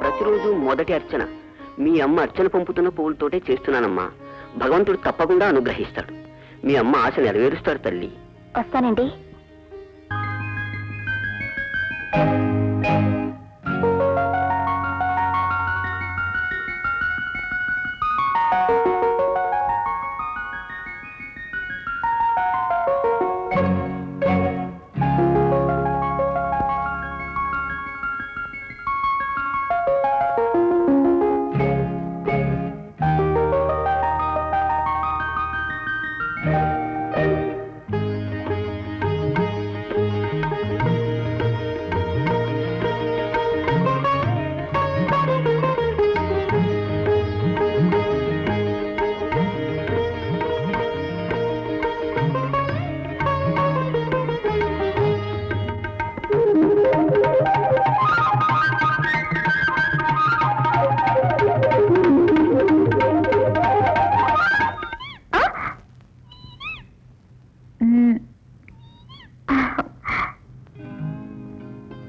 ప్రతిరోజు మొదటి అర్చన మీ అమ్మ అర్చన పంపుతున్న పువ్వులతోటే చేస్తున్నానమ్మా. భగవంతుడు తప్పకుండా అనుగ్రహిస్తాడు. మీ అమ్మ ఆశ నెరవేరుస్తాడు తల్లి. వస్తానండి.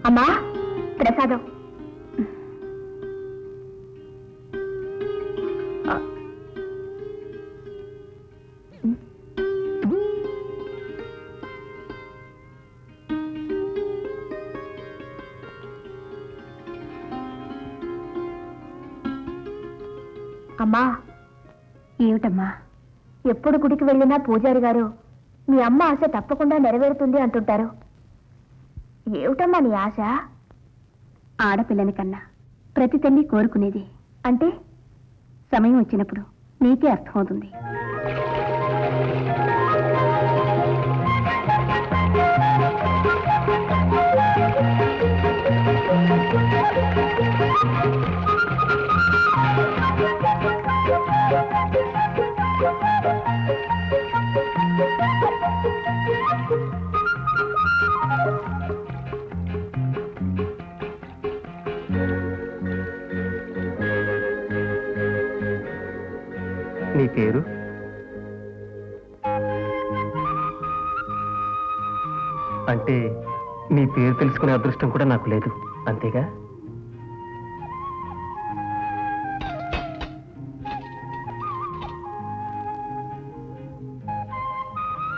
అమ్మా, ప్రసాదం. అమ్మా, ఏమిటమ్మా? ఎప్పుడు గుడికి వెళ్ళినా పూజారి గారు మీ అమ్మ ఆశ తప్పకుండా నెరవేరుతుంది అంటుంటారు. ఏమిటమ్మా నీ ఆశ? ఆడపిల్లని కన్నా ప్రతి తల్లి కోరుకునేది. అంటే సమయం వచ్చినప్పుడు నీకే అర్థమవుతుంది. నీ పేరు? అంటే నీ పేరు తెలుసుకునే అదృష్టం కూడా నాకు లేదు, అంతేగా?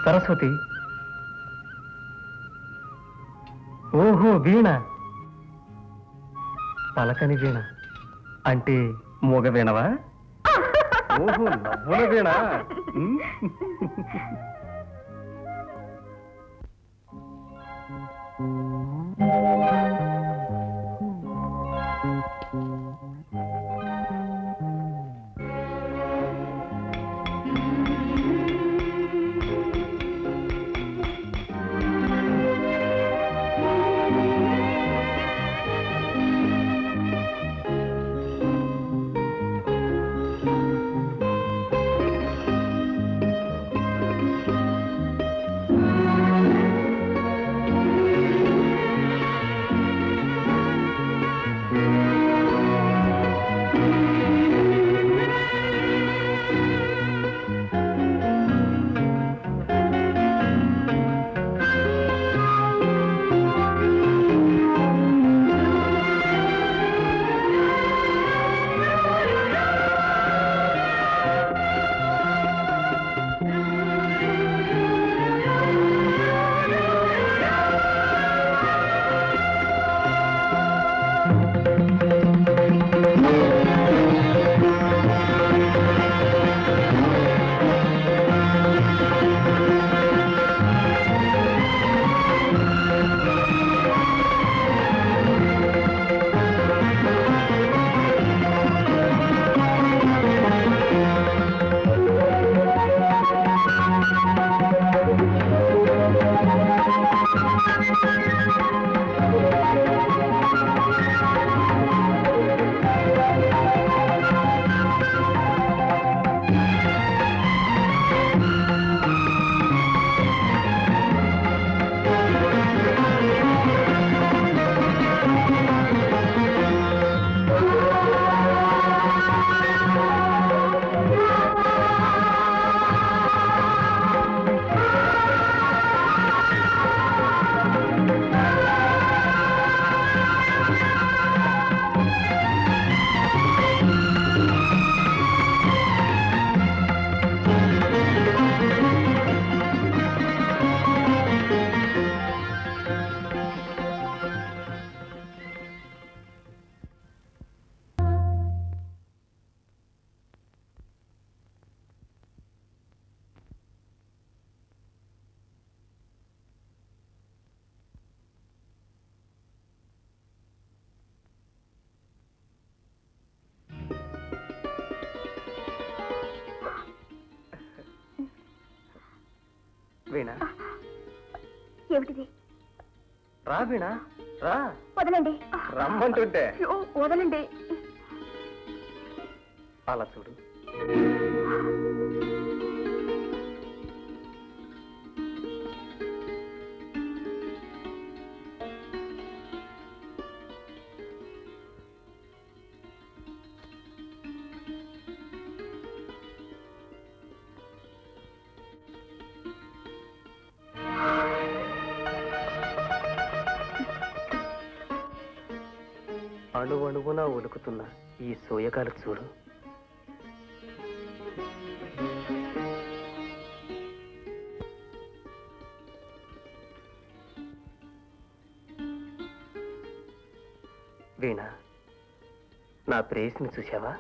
సరస్వతి. ఓహో, వీణ. పలకని వీణ అంటే మూగ వీణవా? ఓహో, నవ్వుల వీణ. వీణా ఏమిటిది? రా వీణా రా. వదలండి. రమ్మంటుంటే అయ్యో, వదలండి. అలా చూడు. అణువణువునా ఉలుకుతున్న ఈ సోయగాలు చూడు. వీణా, నా ప్రేయస్ని చూశావా?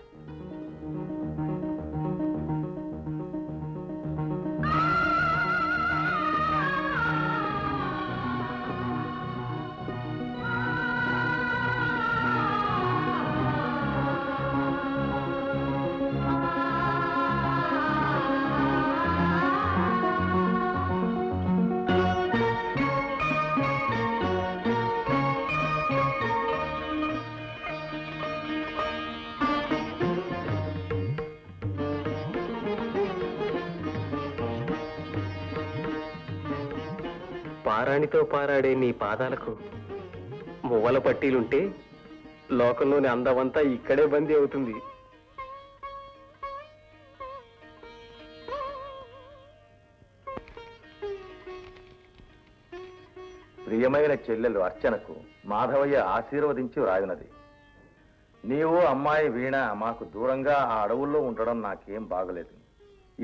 పారాణితో పారాడే నీ పాదాలకు మువ్వల పట్టీలుంటే లోకంలోని అందమంతా ఇక్కడే బందీ అవుతుంది. ప్రియమైన చెల్లెలు అర్చనకు మాధవయ్య ఆశీర్వదించి వ్రాయునది. నీవు అమ్మాయి వీణ మాకు దూరంగా ఆ అడవుల్లో ఉండడం నాకేం బాగలేదు.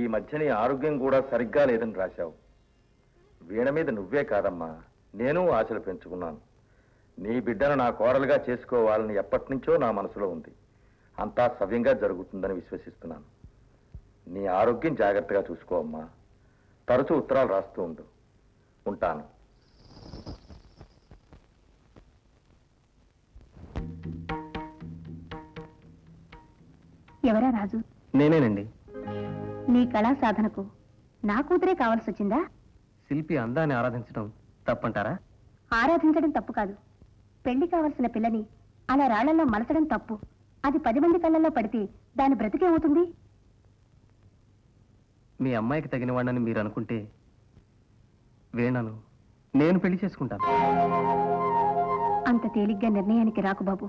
ఈ మధ్య నీ ఆరోగ్యం కూడా సరిగ్గా లేదని రాశావు. వీణ మీద నువ్వే కాదమ్మా, నేను ఆశలు పెంచుకున్నాను. నీ బిడ్డను నా కోడలుగా చేసుకోవాలని ఎప్పటి నుంచో నా మనసులో ఉంది. అంతా సవ్యంగా జరుగుతుందని విశ్వసిస్తున్నాను. నీ ఆరోగ్యం జాగ్రత్తగా చూసుకో అమ్మా. తరచూ ఉత్తరాలు రాస్తూ ఉండు. ఉంటాను. ఎవరా రాజు? నేనేనండి. నీ కళా సాధనకు నా కూతురే కావాల్సి వచ్చిందా? శిల్పి అందాన్ని ఆరాధించడం తప్పంటారా? ఆరాధించడం తప్పు కాదు. పెళ్లి కావలసిన పిల్లని అలా రాళ్లలో మలచడం తప్పు. అది 10 మంది కళ్ళల్లో పడితే దాని బ్రతికేమవుతుంది? మీ అమ్మాయికి తగిన వాడిని మీరు అనుకుంటే వీణను నేను పెళ్లి చేసుకుంటాను. అంత తేలిగ్గా నిర్ణయానికి రాకు బాబు.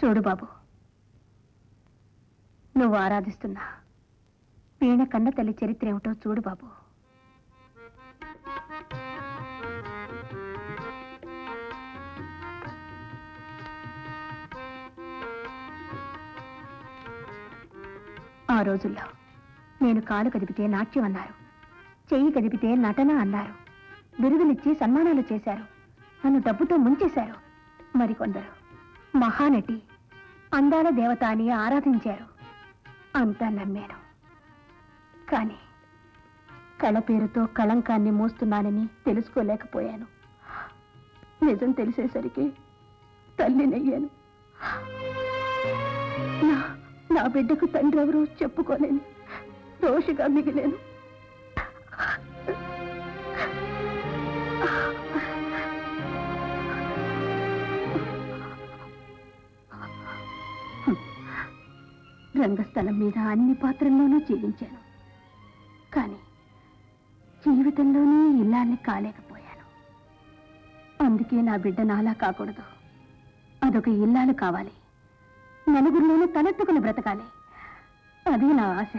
చూడు బాబు, నువ్వు ఆరాధిస్తున్నా వీణ కన్న తల్లి చరిత్ర ఏమిటో చూడు బాబు. ఆ రోజుల్లో నేను కాలు కదిపితే నాట్యం అన్నారు, చెయ్యి కదిపితే నటన అన్నారు, బిరుదులిచ్చి సన్మానాలు చేశారు, నన్ను డబ్బుతో ముంచేశారు. మరికొందరు మహానటి, అందాల దేవత అని ఆరాధించారు. అంతా నమ్మాను. కానీ కళ పేరుతో కళంకాన్ని మోస్తున్నానని తెలుసుకోలేకపోయాను. నిజం తెలిసేసరికి తల్లినయ్యాను. నా బిడ్డకు తండ్రి ఎవరో చెప్పుకోలేని దోషిగా మిగిలాను. రంగస్థలం మీద అన్ని పాత్రల్లోనూ జీవించాను. కానీ జీవితంలోనే ఇల్లాల్ని కాలేకపోయాను. అందుకే నా బిడ్డ నాలా కాకూడదు. అదొక ఇల్లాలు కావాలి. నలుగురిలోనూ తలెత్తుకుని బ్రతకాలి. అది నా ఆశ.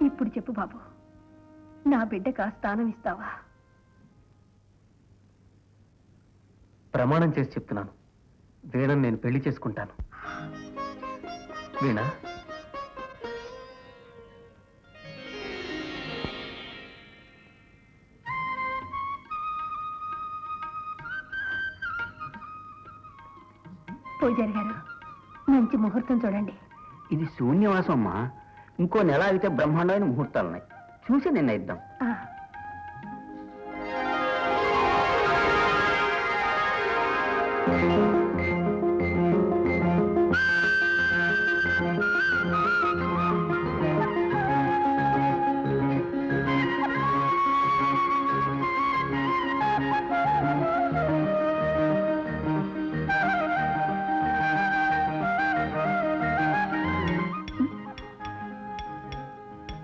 ఇప్పుడు చెప్పు బాబు, నా బిడ్డకు ఆ స్థానం ఇస్తావా? ప్రమాణం చేసి చెప్తున్నాను, వీణను నేను పెళ్లి చేసుకుంటాను. వీణ, పూజారి గారు, మంచి ముహూర్తం చూడండి. ఇది శూన్యవాసం అమ్మా. ఇంకో నెల అయితే బ్రహ్మాండమైన ముహూర్తాలున్నాయి. చూసి నిర్ణయిద్దాం. ఆ.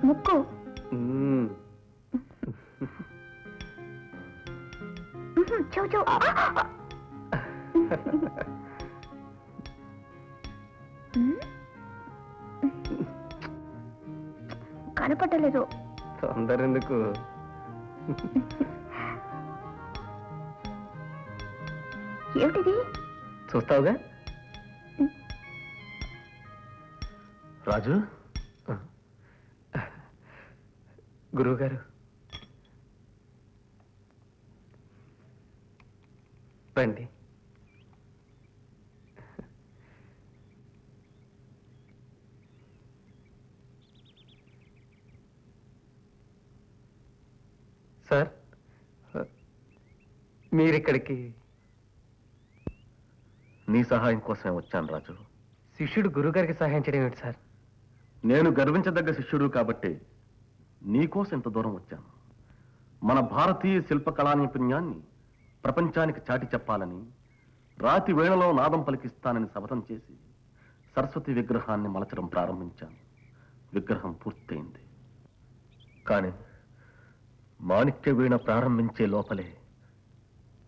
ముక్కు చూ చూ కనపట్టలేదు. తొందర ఎందుకు? ఏమిటిది? చూస్తావుగా. రాజు, గురువు గారు రండి. సార్, మీరిక్కడికి నీ సహాయం కోసమే వచ్చాను రాజు. శిష్యుడు గురుగారికి సహాయం చేయడం ఏమిటి సార్? నేను గర్వించదగ్గ శిష్యుడు కాబట్టి నీకోసం ఇంత దూరం వచ్చాను. మన భారతీయ శిల్పకళా నైపుణ్యాన్ని ప్రపంచానికి చాటి చెప్పాలని రాతి వేళలో నాదం పలికిస్తానని శపథం చేసి సరస్వతి విగ్రహాన్ని మలచడం ప్రారంభించాను. విగ్రహం పూర్తయింది. కానీ మాణిక్య వీణ ప్రారంభించే లోపలే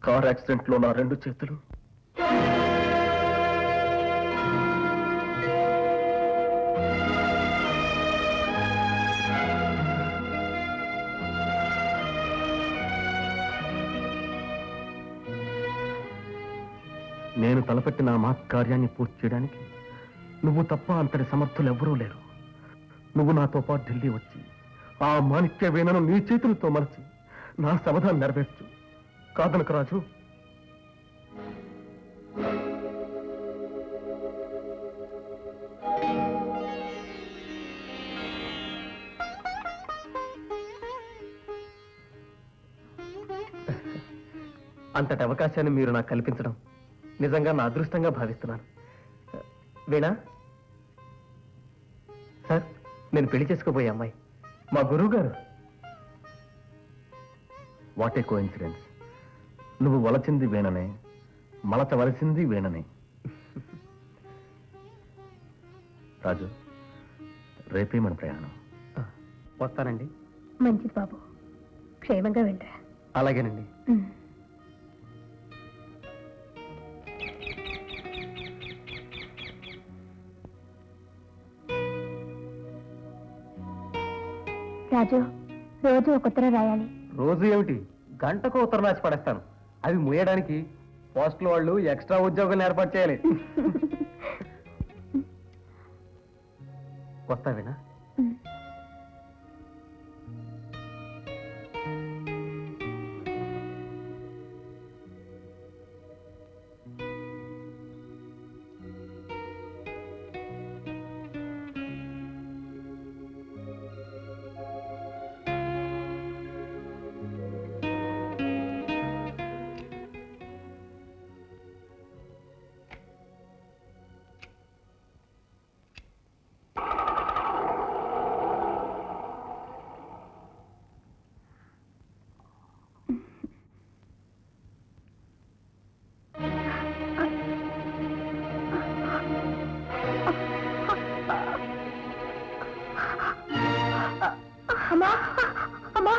కార్ యాక్సిడెంట్లో నా 2 చేతులు నేను తలపెట్టిన ఆ మహత్కార్యాన్ని పూర్తి చేయడానికి నువ్వు తప్ప అంతటి సమర్థులు ఎవ్వరూ లేరు. నువ్వు నాతో పాటు ఢిల్లీ వచ్చి ఆ మాణిక్య వీణను నీ చేతులతో మలచి నా సమాధానం నెరవేర్చు. కాదనకు రాజు. అంతటి అవకాశాన్ని మీరు నాకు కల్పించడం నిజంగా నా అదృష్టంగా భావిస్తున్నాను. వీణా సార్, నేను పెళ్లి చేసుకోబోయే అమ్మాయి మా గురువు గారు. What a coincidence. నువ్వు వలచింది వీణనే, మలచవలసింది వీణనే. రాజు, రేపే మన ప్రయాణం. వస్తానండి. మంచిది బాబు, క్షేమంగా వెళ్ళరా. అలాగేనండి. రాజు, రోజు ఒక ఉత్తరం రాయాలి. రోజు ఏమిటి, గంటకు ఉత్తరం రాసి పడేస్తాను. అవి మూయడానికి పోస్టుల వాళ్ళు ఎక్స్ట్రా ఉద్యోగాలు ఏర్పాటు చేయాలి. వస్తావేనా? అమ్మా, అమ్మా,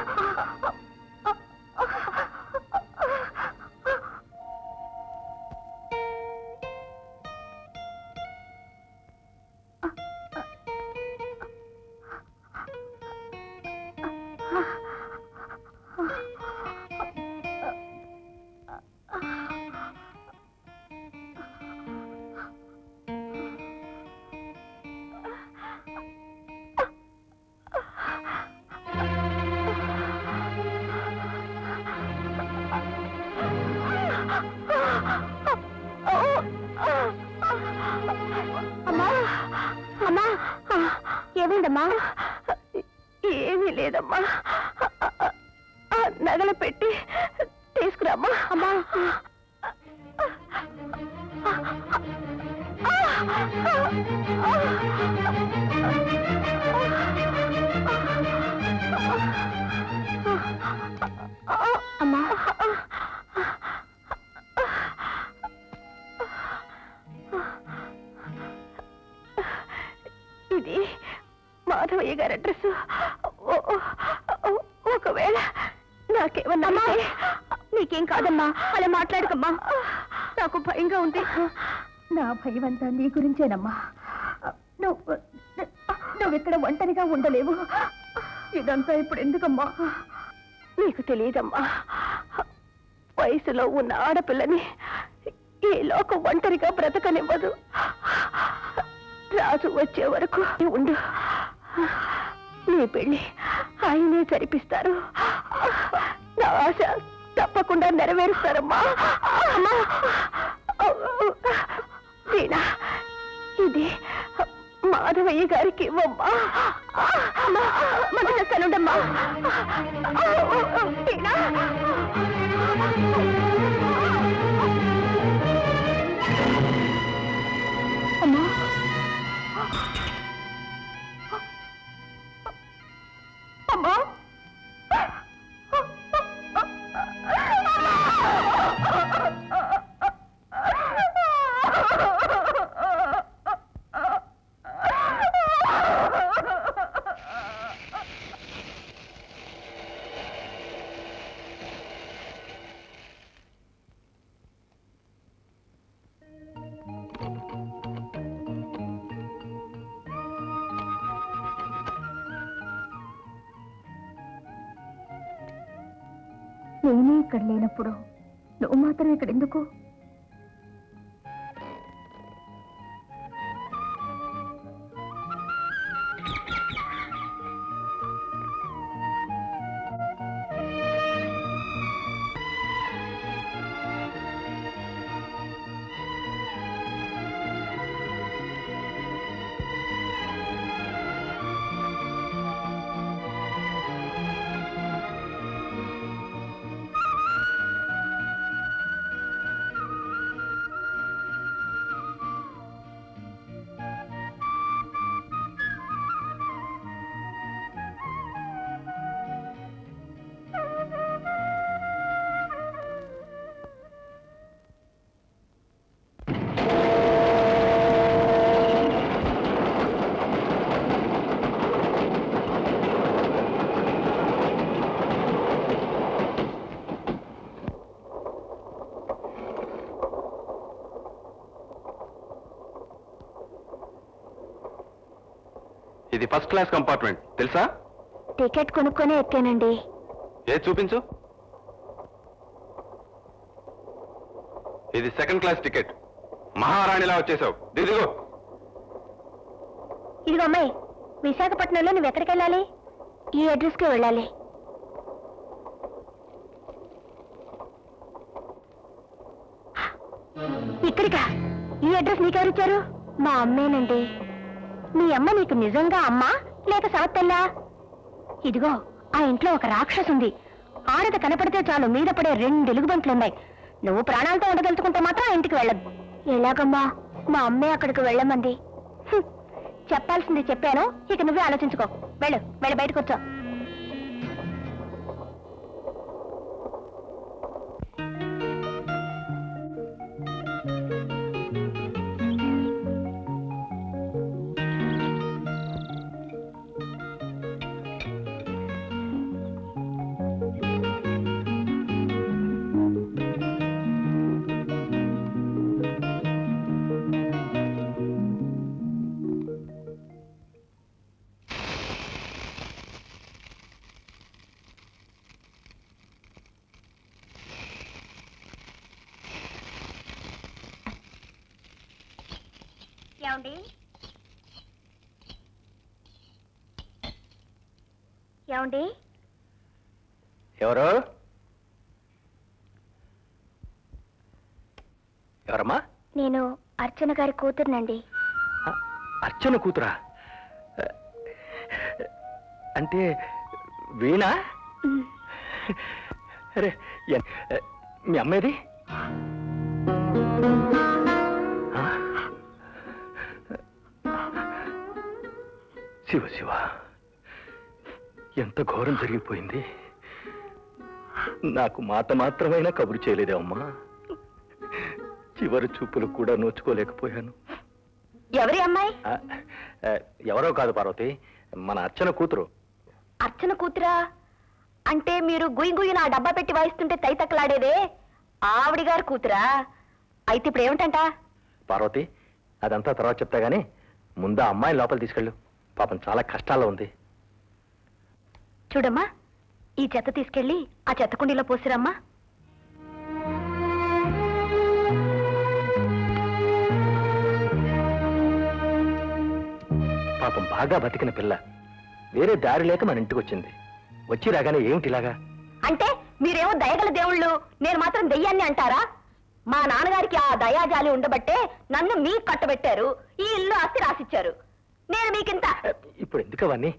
అమ్మా, ఏమైందమ్మా? ఏమీ లేదమ్మా. నగలు పెట్టి తీసుకురామ్మా. అమ్మా, అమ్మా, ఇది మాధవయ్య గారి అడ్రస్. ఒకవేళ నాకేమన్నా నీకేం కాదమ్మా, అలా మాట్లాడకమ్మా, నాకు భయంగా ఉంది. నా భయం అంతా నీ గురించేనమ్మా. నువ్విక్కడ ఒంటరిగా ఉండలేవు. ఇదంతా ఇప్పుడు ఎందుకమ్మా? నీకు తెలియదమ్మా, వయసులో ఉన్న ఆడపిల్లని ఈ లోకం ఒంటరిగా బ్రతకనివ్వదు. రాజు వచ్చే వరకు ఉండు. నీ పెళ్లి ఆయనే జరిపిస్తారు. నా ఆశ తప్పకుండా నెరవేరుస్తారమ్మా. వీణా, ఇది మాధవయ్య గారికి ఇవ్వమ్మా. మన చెప్తానుండమ్మా. వీణా, అమ్మా, అమ్మా, నేనే ఇక్కడ లేనప్పుడు నువ్వు మాత్రం ఇక్కడ ఎందుకు? ఇది ఫస్ట్ క్లాస్ కంపార్ట్మెంట్ తెలుసా? టికెట్ కొనుక్కొని ఎక్కానండి. ఏది చూపించు. ఇది సెకండ్ క్లాస్ టికెట్. మహారాణిలా వచ్చేసావు. దిగుగో. ఇదిగో అమ్మాయి, విశాఖపట్నంలో నువ్వు ఎక్కడికి వెళ్ళాలి? ఈ అడ్రస్కి వెళ్ళాలి. ఇక్కడికా? ఈ అడ్రస్ నీకెవరిచ్చారు? మా అమ్మేనండి. మీ అమ్మ నీకు నిజంగా అమ్మా లేక సాత్తల్లా? ఇదిగో, ఆ ఇంట్లో ఒక రాక్షసు ఉంది. ఆడద కనపడితే చాలు మీద పడే 2 ఎలుగుబంట్లున్నాయి. నువ్వు ప్రాణాలతో ఉండగలుగుతుంటే మాత్రం ఆ ఇంటికి వెళ్ళదు. ఎలాగమ్మా? మా అమ్మే అక్కడికి వెళ్ళమంది. చెప్పాల్సింది చెప్పాను, ఇక నువ్వే ఆలోచించుకో. వెళ్ళు, వెళ్ళి బయటకు వచ్చా. ఏమండి? ఏమండి? ఎవరు? ఎవరమ్మా? నేను అర్చన గారి కూతురునండి. అర్చన కూతురా? అంటే వీణా? అరే, మీ అమ్మేది? శివ శివ, ఎంత ఘోరం జరిగిపోయింది. నాకు మాట మాత్రమైనా కబురు చేయలేదే అమ్మా. చివరి చూపులు కూడా నోచుకోలేకపోయాను. ఎవరి అమ్మాయి? ఎవరో కాదు పార్వతి, మన అర్చన కూతురు. అర్చన కూతురా? అంటే మీరు గుయ్యి గుయ్యి నా డబ్బా పెట్టి వాయిస్తుంటే తైతక్కలాడేదే ఆవిడి గారు కూతురా? అయితే ఇప్పుడు ఏమిటంట? పార్వతి, అదంతా తర్వాత చెప్తా గానీ ముందు ఆ అమ్మాయిని లోపల తీసుకెళ్ళు. పాపం చాలా కష్టాల్లో ఉంది. చూడమ్మా, ఈ చెత్త తీసుకెళ్ళి ఆ చెత్త కుండీలో పోసిరమ్మా. పాపం బాగా బతికిన పిల్ల వేరే దారి లేక మన ఇంటికి వచ్చింది. వచ్చి రాగానే ఏమిటిలాగా? అంటే మీరేమో దయగల దేవుళ్ళు, నేను మాత్రం దెయ్యాన్ని అంటారా? మా నాన్నగారికి ఆ దయాజాలి ఉండబట్టే నన్ను మీకు కట్టబెట్టారు, ఈ ఇల్లు ఆస్తి రాసిచ్చారు. నేను మీకింత. ఇప్పుడు ఎందుకు అవన్నీ?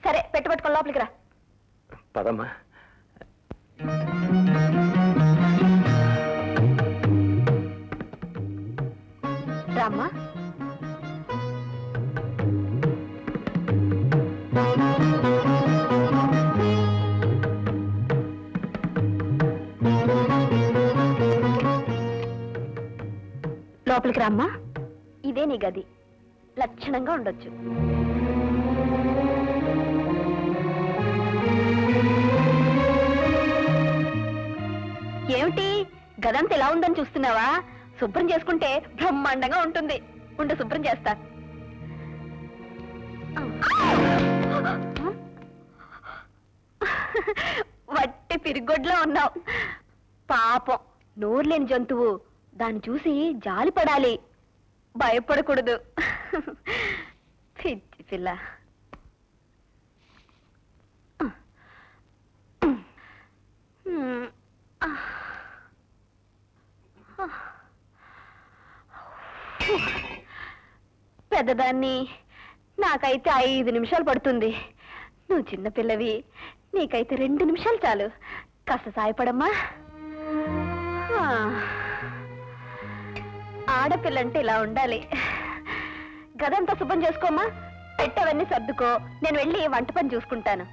సరే, పెట్టుబట్టుకొని లోపలికి రా. పదమ్మా. రామ్మా. లోపలికి రామ్మా. ఇదే నీ గది. లక్షణంగా ఉండొచ్చు. ఏమిటి గదంతా ఎలా ఉందని చూస్తున్నావా? శుభ్రం చేసుకుంటే బ్రహ్మాండంగా ఉంటుంది. ఉండు, శుభ్రం చేస్తా. వట్టి పిరిగొడ్లో ఉన్నావు. పాపం, నోరు లేని జంతువు. దాన్ని చూసి జాలి పడాలి, భయపడకూడదు. పిచ్చి పిల్ల. పెద్దదాన్ని, నాకైతే 5 నిమిషాలు పడుతుంది. నువ్వు చిన్నపిల్లవి, నీకైతే 2 నిమిషాలు చాలు. కాస్త సాయపడమ్మా. ఆడపిల్లంటే ఇలా ఉండాలి. గదంతా శుభ్రం చేసుకోమ్మా. పెట్టవన్నీ సర్దుకో, నేను వెళ్ళి వంట పని చూసుకుంటాను.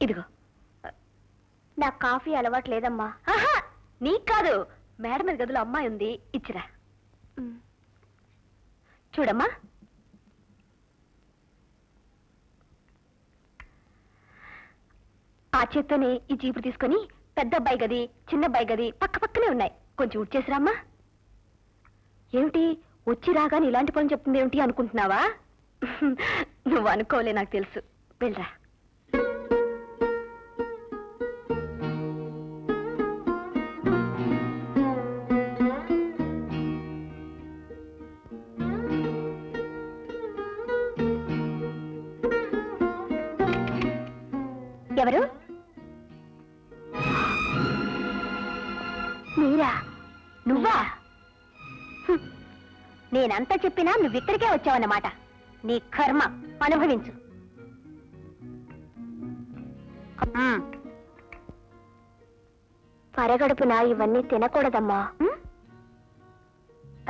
ఇదిగో, నా కాఫీ అలవాటు లేదమ్మా. నీకు కాదు, మేడ మీద గదిలో అమ్మాయి ఉంది, ఇచ్చిరా. చూడమ్మా, ఆ చేత్తోనే ఈ చీపురు తీసుకొని పెద్ద అబ్బాయి గది, చిన్న అబ్బాయి గది పక్క పక్కనే ఉన్నాయి. కొంచెం ఉడ్చేసిరామ్మా. ఏమిటి వచ్చి రాగానే ఇలాంటి పని చెప్తుంది ఏమిటి అనుకుంటున్నావా? నువ్వు అనుకోలే, నాకు తెలుసు. వెళ్ళరా. ఎవరు? మీరా? నువ్వా? నేనంతా చెప్పినా నువ్విక్కడికే వచ్చావన్నమాట. నీ కర్మ అనుభవించు. పరగడుపున ఇవన్నీ తినకూడదమ్మా.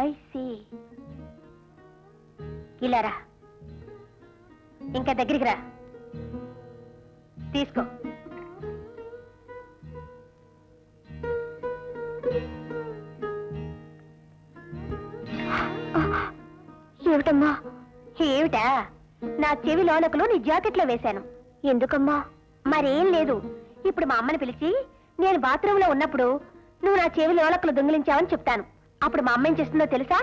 I see. ఇలా రా, ఇంకా దగ్గరికి రా. తీసుకో. ఏమిటమ్మా? ఏమిటా? నా చెవి లోనకులు నీ జాకెట్లో వేశాను. ఎందుకమ్మా? మరేం లేదు. ఇప్పుడు మా అమ్మని పిలిచి నేను బాత్రూంలో ఉన్నప్పుడు నువ్వు నా చెవి లోనకులు దొంగిలించావని చెప్తాను. అప్పుడు మా అమ్మ ఏం చేస్తుందో తెలుసా?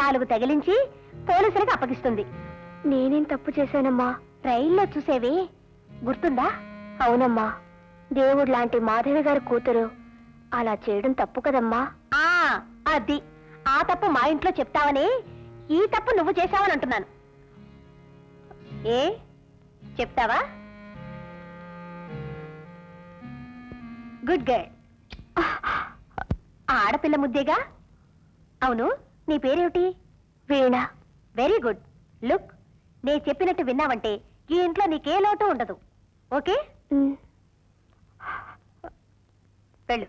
4 తగిలించి పోలీసులకు అప్పగిస్తుంది. నేనేం తప్పు చేశానమ్మా? రైల్లో చూసేవి గుర్తుందా? అవునమ్మా, దేవుడు లాంటి మాధవి గారి కూతురు అలా చేయడం తప్పు కదమ్మా. అది ఆ తప్పు మా ఇంట్లో చెప్తావని ఈ తప్పు నువ్వు చేశావని అంటున్నాను. ఏ చెప్తావా? Good girl. ఆడపిల్ల ముద్దేగా. అవును, నీ పేరేమిటి? వీణ. Very good. లుక్, నేను చెప్పినట్టు విన్నావంటే ఈ ఇంట్లో నీకే లోటు ఉండదు. ఓకే, వెళ్ళు.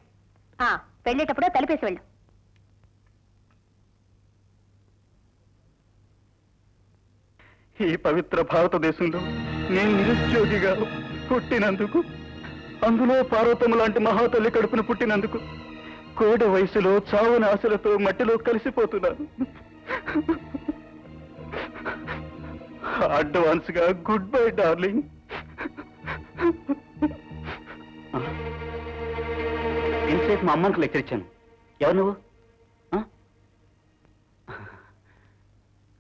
వెళ్ళేటప్పుడు తలిపేసి వెళ్ళు. ఈ పవిత్ర భారతదేశంలో నేను నిరుద్యోగిగా పుట్టినందుకు, అందులో పార్వతమ్మ లాంటి మహాతల్లి కడుపున పుట్టినందుకు కోడి వయసులో చావుని ఆశలతో మట్టిలో కలిసిపోతున్నాను. అడ్వాన్స్ గా గుడ్ బై డార్లింగ్. ఇంతసేపు మా అమ్మకి లెక్చర్ ఇచ్చాను. ఎవరు నువ్వు?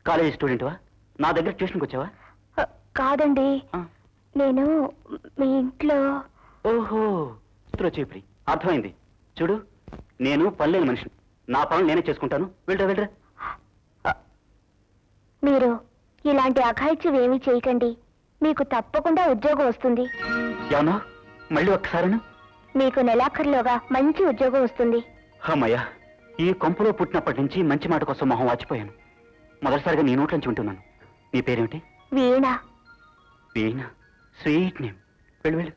కాలేజీ స్టూడెంట్వా? నా దగ్గర ట్యూషన్కి వచ్చావా? కాదండి, నేను మీ ఇంట్లో. ఓహో, చెప్పి అర్థమైంది. చూడు, నేను పనిలేని మనిషిని. నా పనులు నేనే చేసుకుంటాను. వెళ్ళరా వెళ్ళరా. మీరు ఇలాంటి అఘాయిత్యం ఏమీ చేయకండి. మీకు తప్పకుండా ఉద్యోగం వస్తుంది. ఏమన్నా? మళ్ళీ ఒక్కసారను. మీకు నెలాఖరులోగా మంచి ఉద్యోగం వస్తుంది. అమ్మయ్యా, ఈ కొంపలో పుట్టినప్పటి నుంచి మంచి మాట కోసం మొహం వాచిపోయాను. మొదటిసారిగా నీ నోట్ల నుంచి వింటున్నాను. నీ పేరేమిటి? వీణ. వీణ, స్వీట్ నేమ్. వెళ్ళు వెళ్ళు.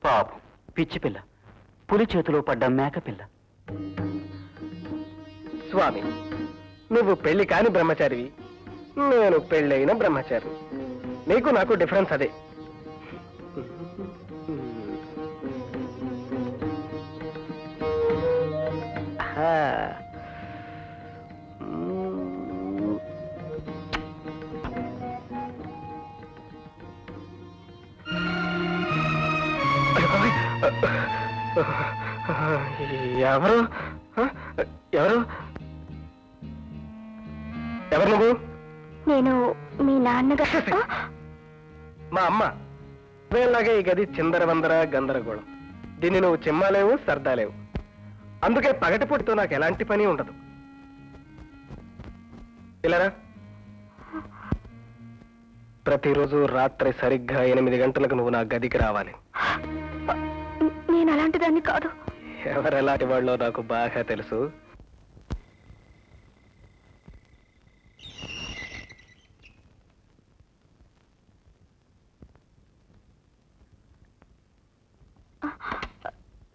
పాపం పిచ్చి పిల్ల, పులి చేతిలో పడ్డ మేక పిల్ల. స్వామి, నువ్వు పెళ్లి కాని బ్రహ్మచారివి, నేను పెళ్ళైన బ్రహ్మచారి. నీకు నాకు డిఫరెన్స్ అదే. ఎవరు ఎవరు ఎవరు నువ్వు? నేను మీ నాన్నగారు. మా అమ్మ. వేలాగే ఈ గది చిందరవందర గందరగోళం. దీన్ని నువ్వు చిమ్మాలేవు, సర్దాలేవు. అందుకే పగటిపూటితో నాకు ఎలాంటి పని ఉండదు. ఇలారా, ప్రతిరోజు రాత్రి సరిగ్గా 8 గంటలకు నువ్వు నా గదికి రావాలి. నేను అలాంటి దాన్ని కాదు. ఎవరెలాంటి వాళ్ళో నాకు బాగా తెలుసు.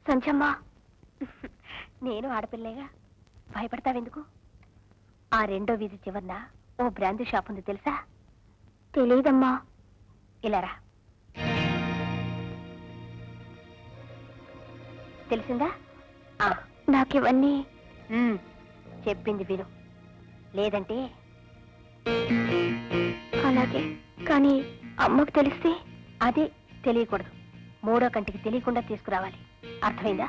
సంచమ్మా, నేను ఆడపిల్లేగా, భయపడతావెందుకు? ఆ రెండో వీధి చివరన ఓ బ్రాందీ షాప్ ఉంది, తెలుసా? తెలీదమ్మా. ఇలారా. తెలిసిందా? నాకివన్నీ చెప్పింది విను, లేదంటే. అలాగే, కానీ అమ్మకు తెలిస్తే? అదే, తెలియకూడదు. మూడో కంటికి తెలియకుండా తీసుకురావాలి. అర్థమైందా?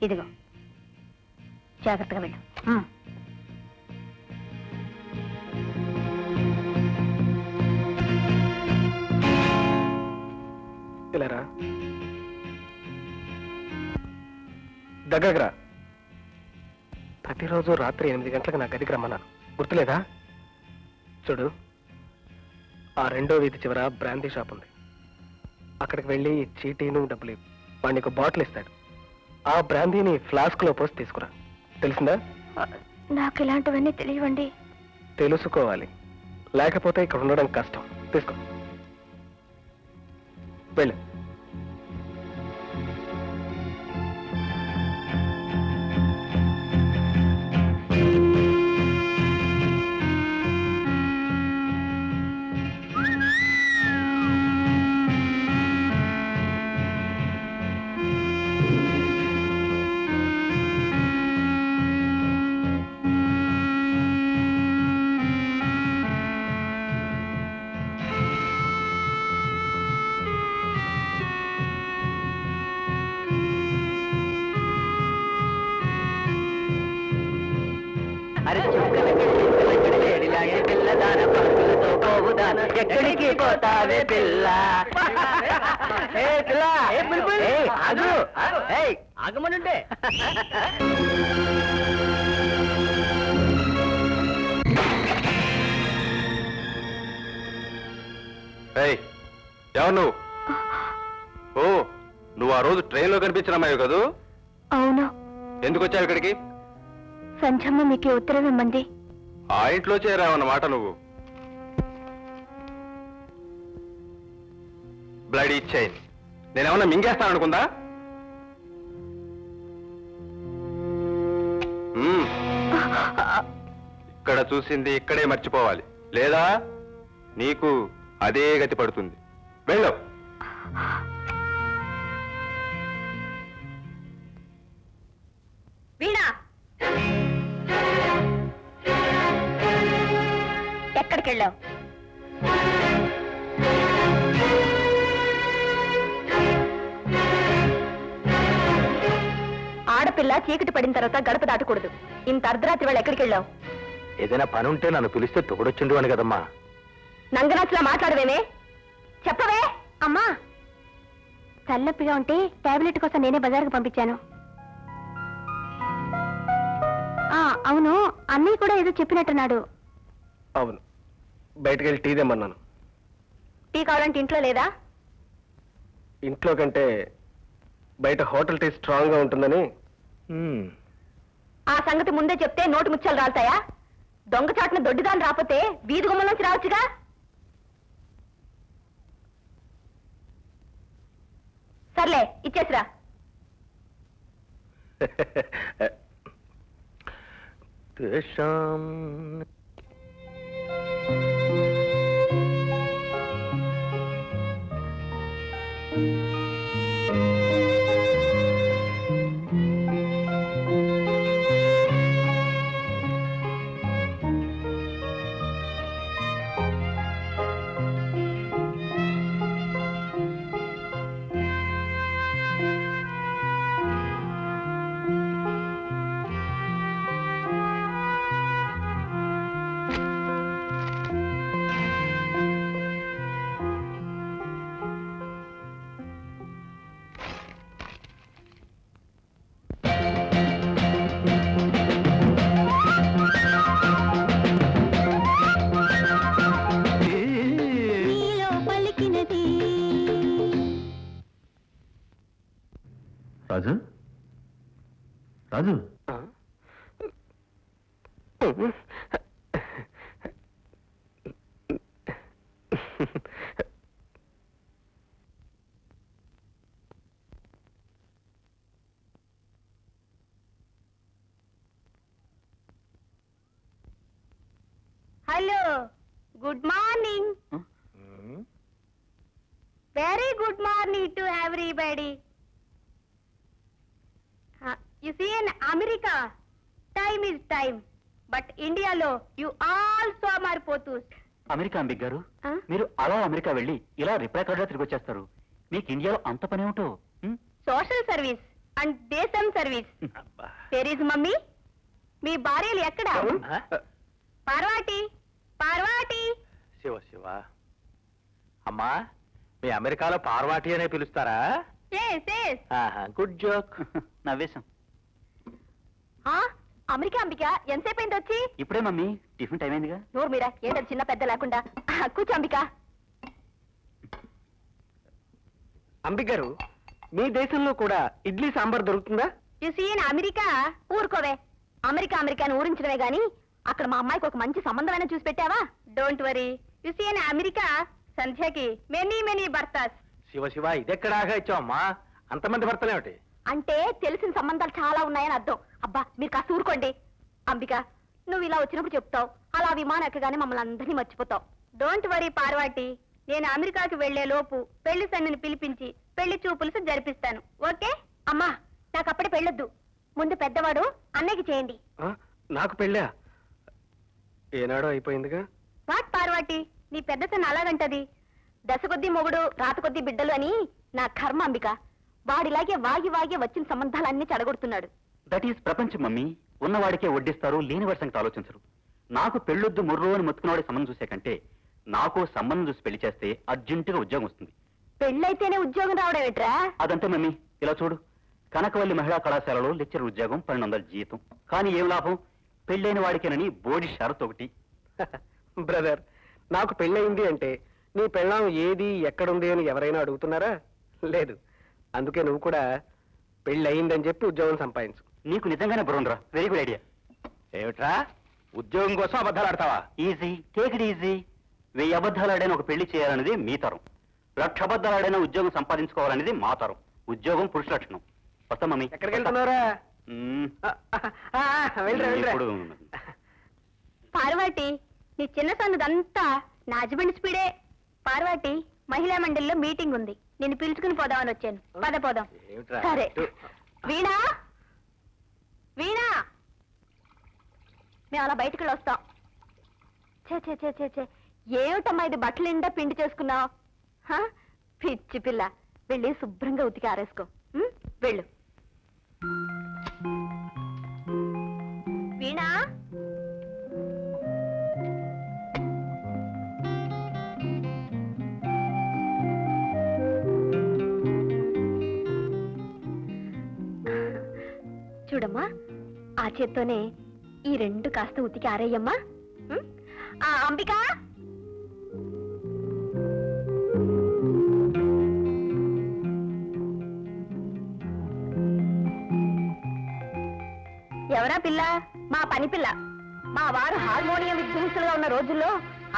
ఇదిగో, జాగ్రత్తగా వెళ్ళు. ఇలారా, దగ్గరగా. ప్రతిరోజు రాత్రి 8 గంటలకు నా గదికి రమ్మన్నాను, గుర్తులేదా? చూడు, ఆ రెండో వీధి చివర బ్రాందీ షాప్ ఉంది. అక్కడికి వెళ్ళి చీటీను డబ్బులు వాడు నీకు బాటిల్ ఇస్తాడు. ఆ బ్రాందీని ఫ్లాస్క్ లో పోసి తీసుకురా. తెలిసిందా? నాకు ఇలాంటివన్నీ తెలియవండి. తెలుసుకోవాలి, లేకపోతే ఇక్కడ ఉండడం కష్టం. తీసుకో, వెళ్ళు. అరే చుక్కల పిల్లదాన పరుగులతో పోవుదా ఎక్కడికి పోతావే పిల్ల ఆగమనుంటే ఎవరు నువ్వు? ఓ, నువ్వు ఆ రోజు ట్రైన్లో కనిపించిన అమ్మాయి కదూ? అవును, ఎందుకు వచ్చావు ఇక్కడికి? సంధ్యమ్మ మీకు ఉత్తరం ఇమ్మంది. ఆ ఇంట్లో చేరావన్నమాట నువ్వు. బ్లడీ చైన్, నేనేమన్నా మింగేస్తాను అనుకుందా? ఇక్కడ చూసింది ఇక్కడే మర్చిపోవాలి, లేదా నీకు అదే గతి పడుతుంది. వెళ్ళు. వీణా, ఎక్కడికి వెళ్ళావు? ఆడపిల్ల చీకటి పడిన తర్వాత గడప దాటకూడదు. ఇంత అర్ధరాత్రి వేళ ఎక్కడికి వెళ్ళావు? ఏదైనా పని ఉంటే నన్ను పిలిస్తే తొగడొచ్చుండు అని కదమ్మా. నంగనాచిలా మాట్లాడవేమే, చెప్పవే. అమ్మా, తలనొప్పిగా ఉంటే టాబ్లెట్ కోసం నేనే బజార్కు పంపించాను. అవును, అన్నయ్య కూడా ఏదో చెప్పినట్టున్నాడు. అవును, బయటకు వెళ్ళి టీ తెమ్మన్నాను. టీ కావాలంటే ఇంట్లో లేదా? ఇంట్లో కంటే బయట హోటల్ టీ స్ట్రాంగ్ గా ఉంటుందని. ఆ సంగతి ముందే చెప్తే నోటి ముచ్చాలు రాలుతాయా? దొంగచాటున దొడ్డిదాన్ని రాకపోతే వీధి గుమ్మల నుంచి రావచ్చుగా. సర్లే, ఇచ్చేసిరా. Raju, Raju, hello, good morning. Very good morning to everybody. You see, in America, time is time. But India lo, you all సోమరిపోతూస్. అమెరికా అంబిక్ గారు, ఆ? మీరు అలా అమెరికా వెళ్ళి ఇలా రిప్లై కార్డులో తిరిగి వచ్చేస్తారు. మీకు ఇండియాలో అంత పని ఏమిటో? సోషల్ సర్వీస్ అండ్ దేశం సర్వీస్. Where is mummy? మీ భార్యలు ఎక్కడ? పార్వాటి, పార్వాటి. శివ శివ. అమ్మా, మీ అమెరికాలో పార్వాటి అనే పిలుస్తారా? Yes, yes. Good joke. నవ్వేశం. అమెరికా అంబిక ఎంతసేపు అయింది వచ్చి? ఇప్పుడే మమ్మీ, టిఫిన్ టైం అయిందిగా. నోరు మీరా, ఏంటది చిన్న పెద్ద లేకుండా. కూర్చో అంబిక. అంబిక్ గారు, మీ దేశంలో కూడా ఇడ్లీ సాంబార్ దొరుకుతుందా? You see in America. ఊరుకోవే, అమెరికా అమెరికాని ఊరించడమే గాని అక్కడ మా అమ్మాయికి ఒక మంచి సంబంధమైనా చూసి పెట్టావా? Don't worry. You see in America సంధ్యకి మెనీ మెనీ బర్తాస్. శివ శివ, ఇదెక్కడాగా ఇచ్చావమ్మా? అంతమంది భర్తలేమిటి? అంటే తెలిసిన సంబంధాలు చాలా ఉన్నాయని అర్థం. అబ్బా, మీరు కాస్త ఊరుకోండి. అంబిక, నువ్వు ఇలా వచ్చినప్పుడు చెప్తావు, అలా విమానం ఎక్కగానే మమ్మల్ని అందరినీ మర్చిపోతావు. డోంట్ వరీ పార్వాటి, నేను అమెరికాకి వెళ్లే లోపు పెళ్లి సన్నిని పిలిపించి పెళ్లి చూపులు జరిపిస్తాను. ఓకే? అమ్మా, నాకు అప్పుడే పెళ్ళొద్దు. ముందు పెద్దవాడు అన్నయ్యకి చేయండి. నాకు పెళ్ళా? ఏనాడో అయిపోయిందిగా. వాట్ పార్వాటి, నీ పెద్ద సన్న అలాగంటది. దశ కొద్దీ మొగుడు, రాత కొద్దీ బిడ్డలు అని నా కర్మ అంబిక. వాడిలాగే వాగి వాగి వచ్చిన సంబంధాలన్నీ చెడగొడుతున్నాడు. దట్ ఈస్ ప్రపంచం మమ్మీ. ఉన్నవాడికే వడ్డిస్తారు, లేని వాడి సంగతి ఆలోచించరు. నాకు పెళ్ళొద్దు ముర్రో అని మొత్తుకున్నవాడి సంబంధం చూసే కంటే నాకు సంబంధం చూసి పెళ్లి చేస్తే అర్జెంటుగా ఉద్యోగం వస్తుంది. పెళ్ళైతేనే ఉద్యోగం రావడం ఏట్రా? అదంతే మమ్మీ. ఇలా చూడు, కనకవల్లి మహిళా కళాశాలలో లెక్చర్ ఉద్యోగం 1200 జీతం. కానీ ఏం లాభం? పెళ్ళైన వాడికేనని బోడి షరతు ఒకటి. బ్రదర్, నాకు పెళ్ళయింది అంటే నీ పెళ్ళాం ఏది ఎక్కడుంది అని ఎవరైనా అడుగుతున్నారా? లేదు. అందుకే నువ్వు కూడా పెళ్ళయిందని చెప్పి ఉద్యోగం సంపాదించు. నీకు నిజంగానే బుర్రంరా. Very good idea. ఏమిట్రా, ఉద్యోగం కోసం అబద్ధాలు ఆడతావా? Easy, take it easy. 1000 అబద్ధాలు ఆడైనా ఒక పెళ్లి చేయాలనేది మీ తరం. 1,00,000 అబద్ధాలు ఆడైనా ఉద్యోగం సంపాదించుకోవాలనేది మా తరం. ఉద్యోగం పురుష లక్షణం. వస్తా మమ్మీ. ఎక్కడికి వెళ్తున్నారా? ఇప్పుడు పార్వతి, నీ చిన్న సన్నదంతా నా హస్బెండ్ స్పీడే. పార్వతి, మహిళా మండలిలో మీటింగ్ ఉంది, నిన్ను పిలుచుకుని పోదామని వచ్చాను. పద పోదాం. ఏమిట్రా? సరే. వీణా, వీణా, మేము అలా బయటికి వస్తాం. చే చే చే చే చే ఏమిటమ్మా ఇది, బట్టలు నిండా పిండి చేసుకున్నావు? పిచ్చి పిల్ల, వెళ్ళి శుభ్రంగా ఉతికి ఆరేసుకో. వెళ్ళు. వీణా, చూడమ్మా, ఆ చేత్తోనే ఈ 2 కాస్త ఉతికి ఆరేయమ్మా. అంబిక, ఎవరా పిల్ల? మా పని పిల్ల. మా వారు హార్మోనియం విద్వాంసులుగా ఉన్న రోజుల్లో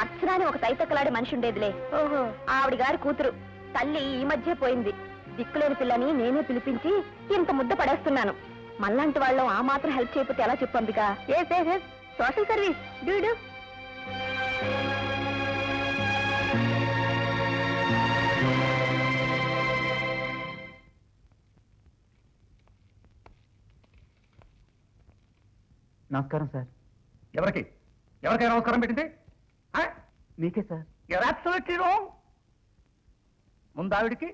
అర్చనాని ఒక తైతక్కలాడే మనిషి ఉండేదిలే. ఓహో, ఆవిడ గారి కూతురు. తల్లి ఈ మధ్య పోయింది. దిక్కులేని పిల్లని నేనే పిలిపించి ఇంత ముద్ద పడేస్తున్నాను. మళ్ళంటి వాళ్ళం ఆ మాత్రం హెల్ప్ చేయకపోతే ఎలా చెప్పు అంబిక? Social service do. నమస్కారం సార్. ఎవరికి ఎవరికైనా నమస్కారం పెట్టింది? మీకే సార్. You're absolutely wrong. ముందు ఆవిడికి,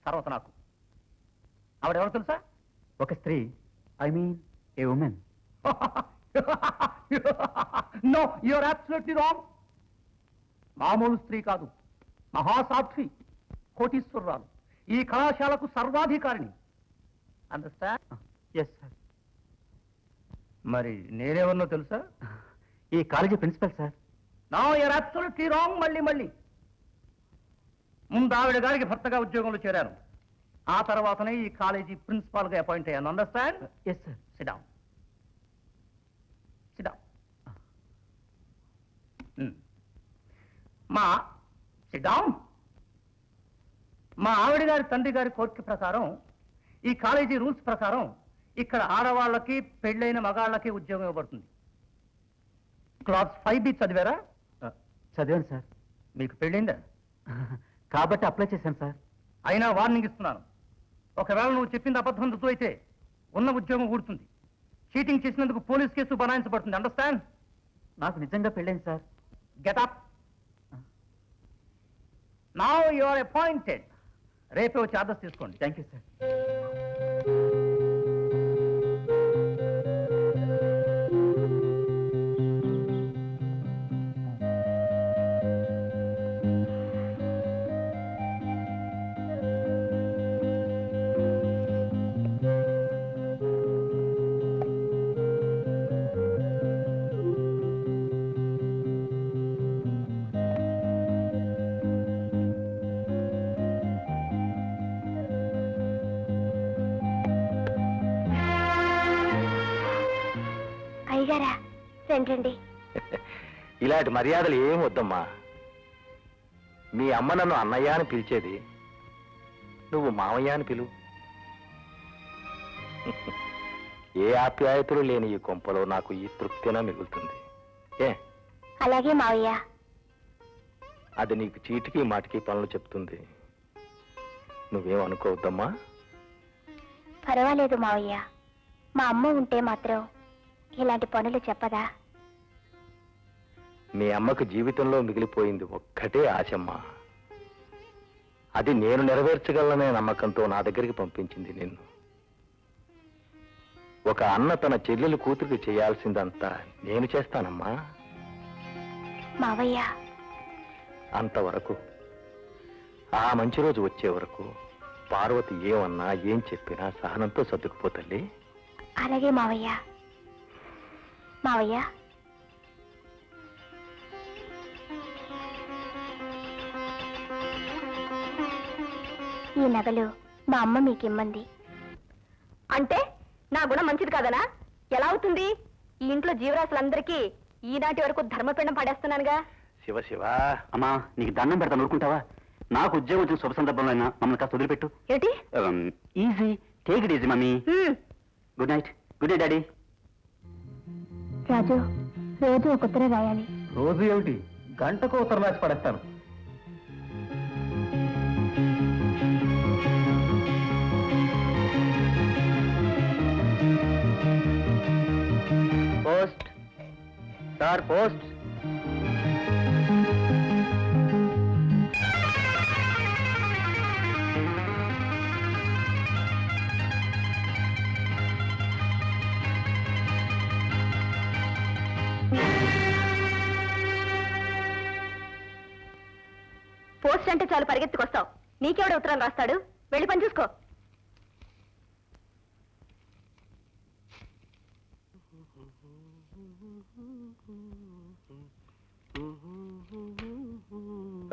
తర్వాత నాకు. ఆవిడెవరు తెలుసా? ఒక స్త్రీ, I mean a woman. No, you're absolutely wrong. మామూలు స్త్రీ కాదు, మహాసాక్షి, కోటీశ్వరరాలు, ఈ కళాశాలకు సర్వాధికారిణి. అండర్స్టాండ్? Yes sir. మరి నేనేమన్నో తెలుసా? ఈ college principal sir. No, you're absolutely wrong. మళ్ళీ ముందు ఆవిడ గారికి భర్తగా ఉద్యోగంలో చేరాను. ఆ తర్వాతనే ఈ కాలేజీ ప్రిన్సిపాల్ గా అపాయింట్ అయ్యాను. Understand? Yes sir. Sit down. Sit down. Sit down. మా ఆవిడ గారి తండ్రి గారి కోరిక ప్రకారం, ఈ కాలేజీ రూల్స్ ప్రకారం ఇక్కడ ఆడవాళ్ళకి, పెళ్ళైన మగాళ్ళకి ఉద్యోగం ఇవ్వబడుతుంది. క్లాస్ 5B చదివారా? చదివాను సార్. మీకు పెళ్ళైందా? కాబట్టి అప్లై చేశాను సార్. అయినా వార్నింగ్ ఇస్తున్నాను, ఒకవేళ నువ్వు చెప్పింది అబద్ధం రుజువు అయితే ఉన్న ఉద్యోగం ఊడుతుంది. చీటింగ్ చేసినందుకు పోలీస్ కేసు బనాయించబడుతుంది. అండర్స్టాండ్? నాకు నిజంగా పెళ్ళైంది sir. Get up. Now you are appointed. రేపే వచ్చి ఆర్డర్స్ తీసుకోండి. Thank you sir. అయ్యగారా, రండి. ఇలాంటి మర్యాదలు ఏం వద్దమ్మా. మీ అమ్మ నన్ను అన్నయ్య అని పిలిచేది, నువ్వు మామయ్య అని పిలువు. ఏ ఆప్యాయతలు లేని ఈ కొంపలో నాకు ఈ తృప్తినా మిగులుతుంది. ఏ? అలాగే మావయ్య. అది నీకు చీటికి మాటికి పనులు చెప్తుంది. నువ్వేం అనుకోవద్దమ్మా. పర్వాలేదు మావయ్య, మా అమ్మ ఉంటే మాత్రం ఇలాంటి పనులు చెప్పదా? మీ అమ్మకు జీవితంలో మిగిలిపోయింది ఒక్కటే ఆశమ్మా. అది నేను నెరవేర్చగలనే నమ్మకంతో నా దగ్గరికి పంపించింది నిన్ను. ఒక అన్న తన చెల్లెలు కూతురికి చేయాల్సిందంతా నేను చేస్తానమ్మా. మావయ్య, అంతవరకు ఆ మంచి రోజు వచ్చే వరకు పార్వతి ఏమన్నా ఏం చెప్పినా సహనంతో సర్దుకుపోతల్లి. అలాగే మావయ్య. మావయ్య, ఈ నగలు మా అమ్మ మీకిమ్మంది. అంటే నా గుణం మంచిది కాదనా? ఎలా అవుతుంది? ఈ ఇంట్లో జీవరాశులందరికీ ఈనాటి వరకు ధర్మపిండం పడేస్తున్నానుగా. శివ శివ. అమ్మా నీకు దండం పెడతాను, ఊరుకుంటావా? నాకు ఉద్యోగం వచ్చిన శుభ సందర్భంలో అయినా మమ్మల్ని కాస్త వదిలిపెట్టు. ఏంటి? Easy, take it easy mummy. Good night. Good night daddy. Raju, రోజు ఒక ఉత్తరం రాయాలి. రోజు ఏమిటి, గంటకు ఉత్తరం రాసి పడేస్తాను. Post sir, post. పోస్ట్ అంటే చాలు పరిగెత్తుకొస్తావు. నీకెవడ ఉత్తరం రాస్తాడు? వెళ్ళి పని చూసుకో.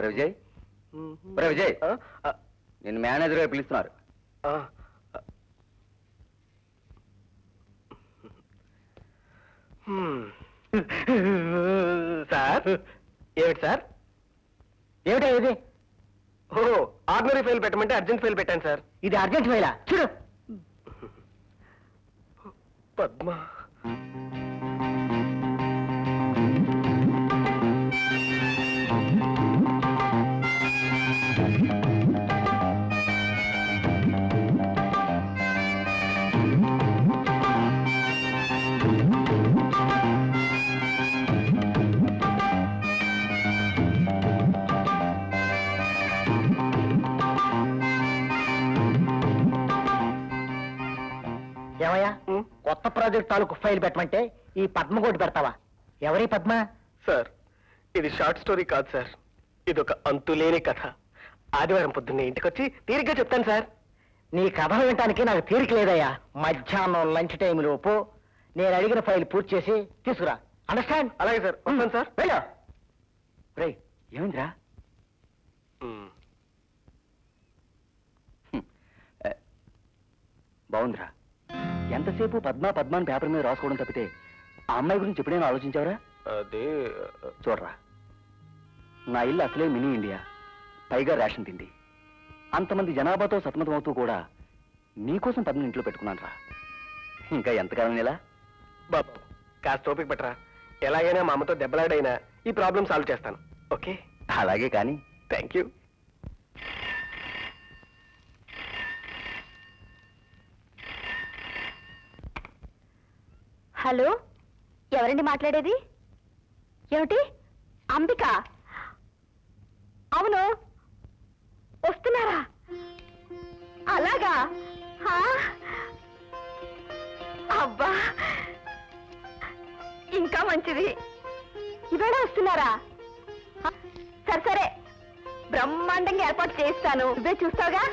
విజయ్, విజయ్, నేను మేనేజర్ గా పిలుస్తున్నారు. సార్, ఏమిటి సార్? ఏమిటా ఇది? ఓ, ఆర్డినరీ ఫైల్ పెట్టమంటే అర్జెంట్ ఫైల్ పెట్టాను సార్. ఇది అర్జెంట్ ఫైలా? చూడు. పద్మ. ఏమయ్యా, కొత్త ప్రాజెక్ట్ తాలూకు ఫైల్ పెట్టమంటే ఈ పద్మ కోటి పెడతావా? ఎవరి పద్మ? సార్, ఇది షార్ట్ స్టోరీ కాదు సార్, ఇదొక అంతులేని కథ. ఆదివారం పొద్దున్నే ఇంటికొచ్చి తీరిగ్గా చెప్తాను సార్. నీ కథలు వినటానికి నాకు తీరిక లేదయ్యా. మధ్యాహ్నం లంచ్ టైం లోపు నేను అడిగిన ఫైల్ పూర్తి చేసి తీసుకురా. అండర్స్టాండ్? అలాగే సార్, వస్తాను సార్. వెళ్ళు. రే, ఏమైందిరా? బాగుందిరా. ఎంతసేపు పద్మ పద్మాని పేపర్ మీద రాసుకోవడం తప్పితే ఆ అమ్మాయి గురించి ఎప్పుడైనా ఆలోచించావరా? అదే చూడరా, నా ఇల్లు అసలే మినీ ఇండియా, పైగా రేషన్ తిండి. అంతమంది జనాభాతో సతమతమవుతూ కూడా నీకోసం పద్మని ఇంట్లో పెట్టుకున్నాను రా. ఇంకా ఎంతకాలం ఇలా? బాబు, కాస్త ఓపిక పట్టరా. ఎలాగైనా మా అమ్మతో దెబ్బలాడైనా ఈ ప్రాబ్లం సాల్వ్ చేస్తాను. ఓకే? అలాగే కానీ. Thank you. హలో, ఎవరండి మాట్లాడేది? ఏమిటి, అంబిక? అవును, వస్తున్నారా? అలాగా? అబ్బా, ఇంకా మంచిది. ఇవాళ వస్తున్నారా? సరే సరే, బ్రహ్మాండంగా ఏర్పాటు చేస్తాను. ఇవే చూస్తావుగా.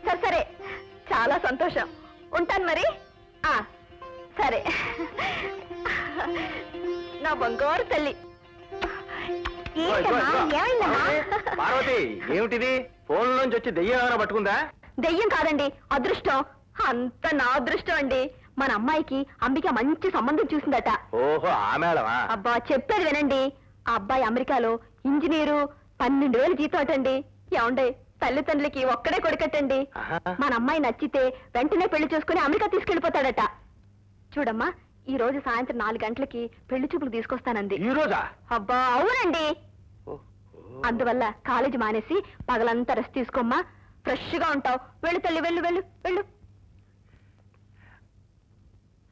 సరే సరే, చాలా సంతోషం. ఉంటాను మరి. సరే, నా బంగారు తల్లి. పార్వతి, ఏమిటిది? ఫోన్ నుంచి వచ్చి దెయ్యం ఏమైనా పట్టుకుందా? దెయ్యం కాదండి, అదృష్టం. అంత నా అదృష్టం అండి. మన అమ్మాయికి అంబిక మంచి సంబంధం చూసిందట. ఓహో, ఆ మేడమా? అబ్బా, చెప్పేది వినండి. ఆ అబ్బాయి అమెరికాలో ఇంజనీరు, 12,000 జీతం అటండి. ఏమండే, తల్లిదండ్రులకి ఒక్కడే కొడుకట్టండి. మన అమ్మాయి నచ్చితే వెంటనే పెళ్లి చేసుకుని అమెరికా తీసుకెళ్లిపోతాడట. చూడమ్మా, ఈ రోజు సాయంత్రం 4 గంటలకి పెళ్లి చూపులు తీసుకొస్తానంది. ఈ రోజా? అబ్బా, అవునండి. అందువల్ల కాలేజీ మానేసి పగలంతా రెస్ట్ తీసుకోమ్మా. ఫ్రెష్ గా ఉంటావు. వెళ్ళు తల్లి, వెళ్ళు వెళ్ళు వెళ్ళు.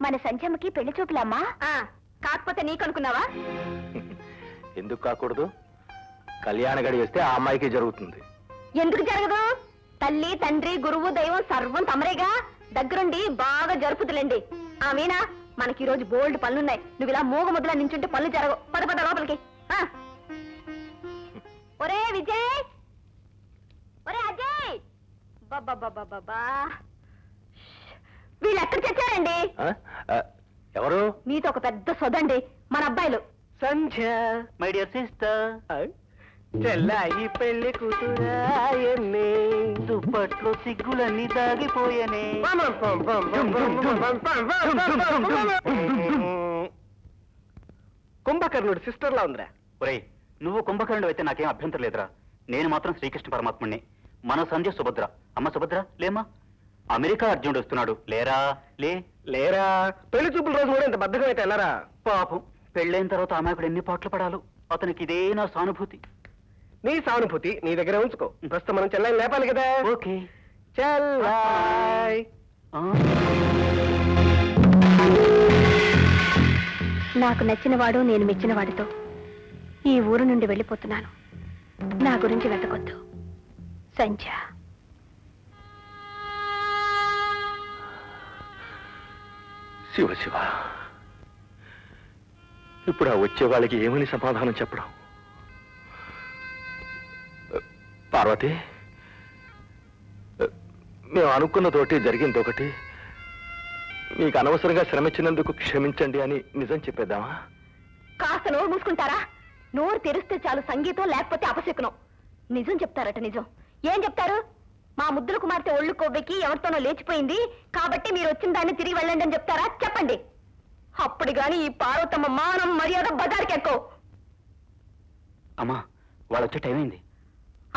మన సంచమ్మకి పెళ్లి చూపులమ్మా. కాకపోతే నీకనుకున్నావా? ఎందుకు కాకూడదు? కళ్యాణ గడి వస్తే ఆ అమ్మాయికి జరుగుతుంది. ఎందుకు జరగదు? తల్లి, తండ్రి, గురువు, దైవం సర్వం తమరేగా. దగ్గరుండి బాగా జరుపుతులేండి. మీనా, మనకి ఈ రోజు బోల్డ్ పనులున్నాయి. నువ్వు ఇలా మూగ ముద్దులా నించుంటే పనులు జరగవు. పద పద లోపలికి. ఒరే విజయ్, ఒరే అజయ్, బాబా వీళ్ళు ఎక్కడ చచ్చారండి? ఎవరు? మీతో ఒక పెద్ద సొదండి, మన అబ్బాయిలు. సంధ్య మై డియర్ సిస్టర్. చెల్లాయి పెళ్లి కూతురాయన్నే దుప్పట్లో సిగ్గులన్నీ దాగిపోయనే. కుంభకర్ణుడు సిస్టర్ లా ఉందిరా. ఒరేయ్, నువ్వు కుంభకర్ణుడు అయితే నాకేం అభ్యంతరం లేదురా. నేను మాత్రం శ్రీకృష్ణ పరమాత్ముణ్ణి. మన సంధ్య సుభద్ర. అమ్మ సుభద్ర లేమా? అమెరికా అర్జునుడు వస్తున్నాడు, లేరా? లేరా? పెళ్లి చూపుల రోజు కూడా ఇంత బద్దకం అయితే వెళ్ళరా? పాపం, పెళ్ళైన తర్వాత అమాయకుడు ఎన్ని పాటలు పడాలో. అతనికి ఇదే నా సానుభూతి. నీ సానుభూతి నీ దగ్గర ఉంచుకో. ప్రస్తుతం మనం చెల్లాయిని లేపాలి కదా. ఓకే. చెల్లాయ్. నాకు నచ్చిన వాడు, నేను మెచ్చిన వాడితో ఈ ఊరు నుండి వెళ్ళిపోతున్నాను. నా గురించి వెతకొద్దు. సంధ్య. శివ శివ, ఇప్పుడు ఆ వచ్చే వాళ్ళకి ఏమని సమాధానం చెప్పడం? పార్వతి, మేము అనుకున్నదోటి జరిగింది ఒకటి. మీకు అనవసరంగా శ్రమించినందుకు క్షమించండి అని నిజం చెప్పేద్దామా? కాస్త నోరు మూసుకుంటారా? నోరు తెరిస్తే చాలు సంగీతం, లేకపోతే అపశకునం. నిజం చెప్తారట. నిజం ఏం చెప్తారు? మా ముద్దుల కుమార్తె ఒళ్ళు కొవ్వెక్కి ఎవరితోనో లేచిపోయింది కాబట్టి మీరు వచ్చిన దాన్ని తిరిగి వెళ్ళండి అని చెప్తారా? చెప్పండి. అప్పుడు గాని ఈ పార్వతమ్మ మానం మర్యాద బజార్కి ఎక్కువ. అమ్మా, వాళ్ళు వచ్చే టైం అయింది.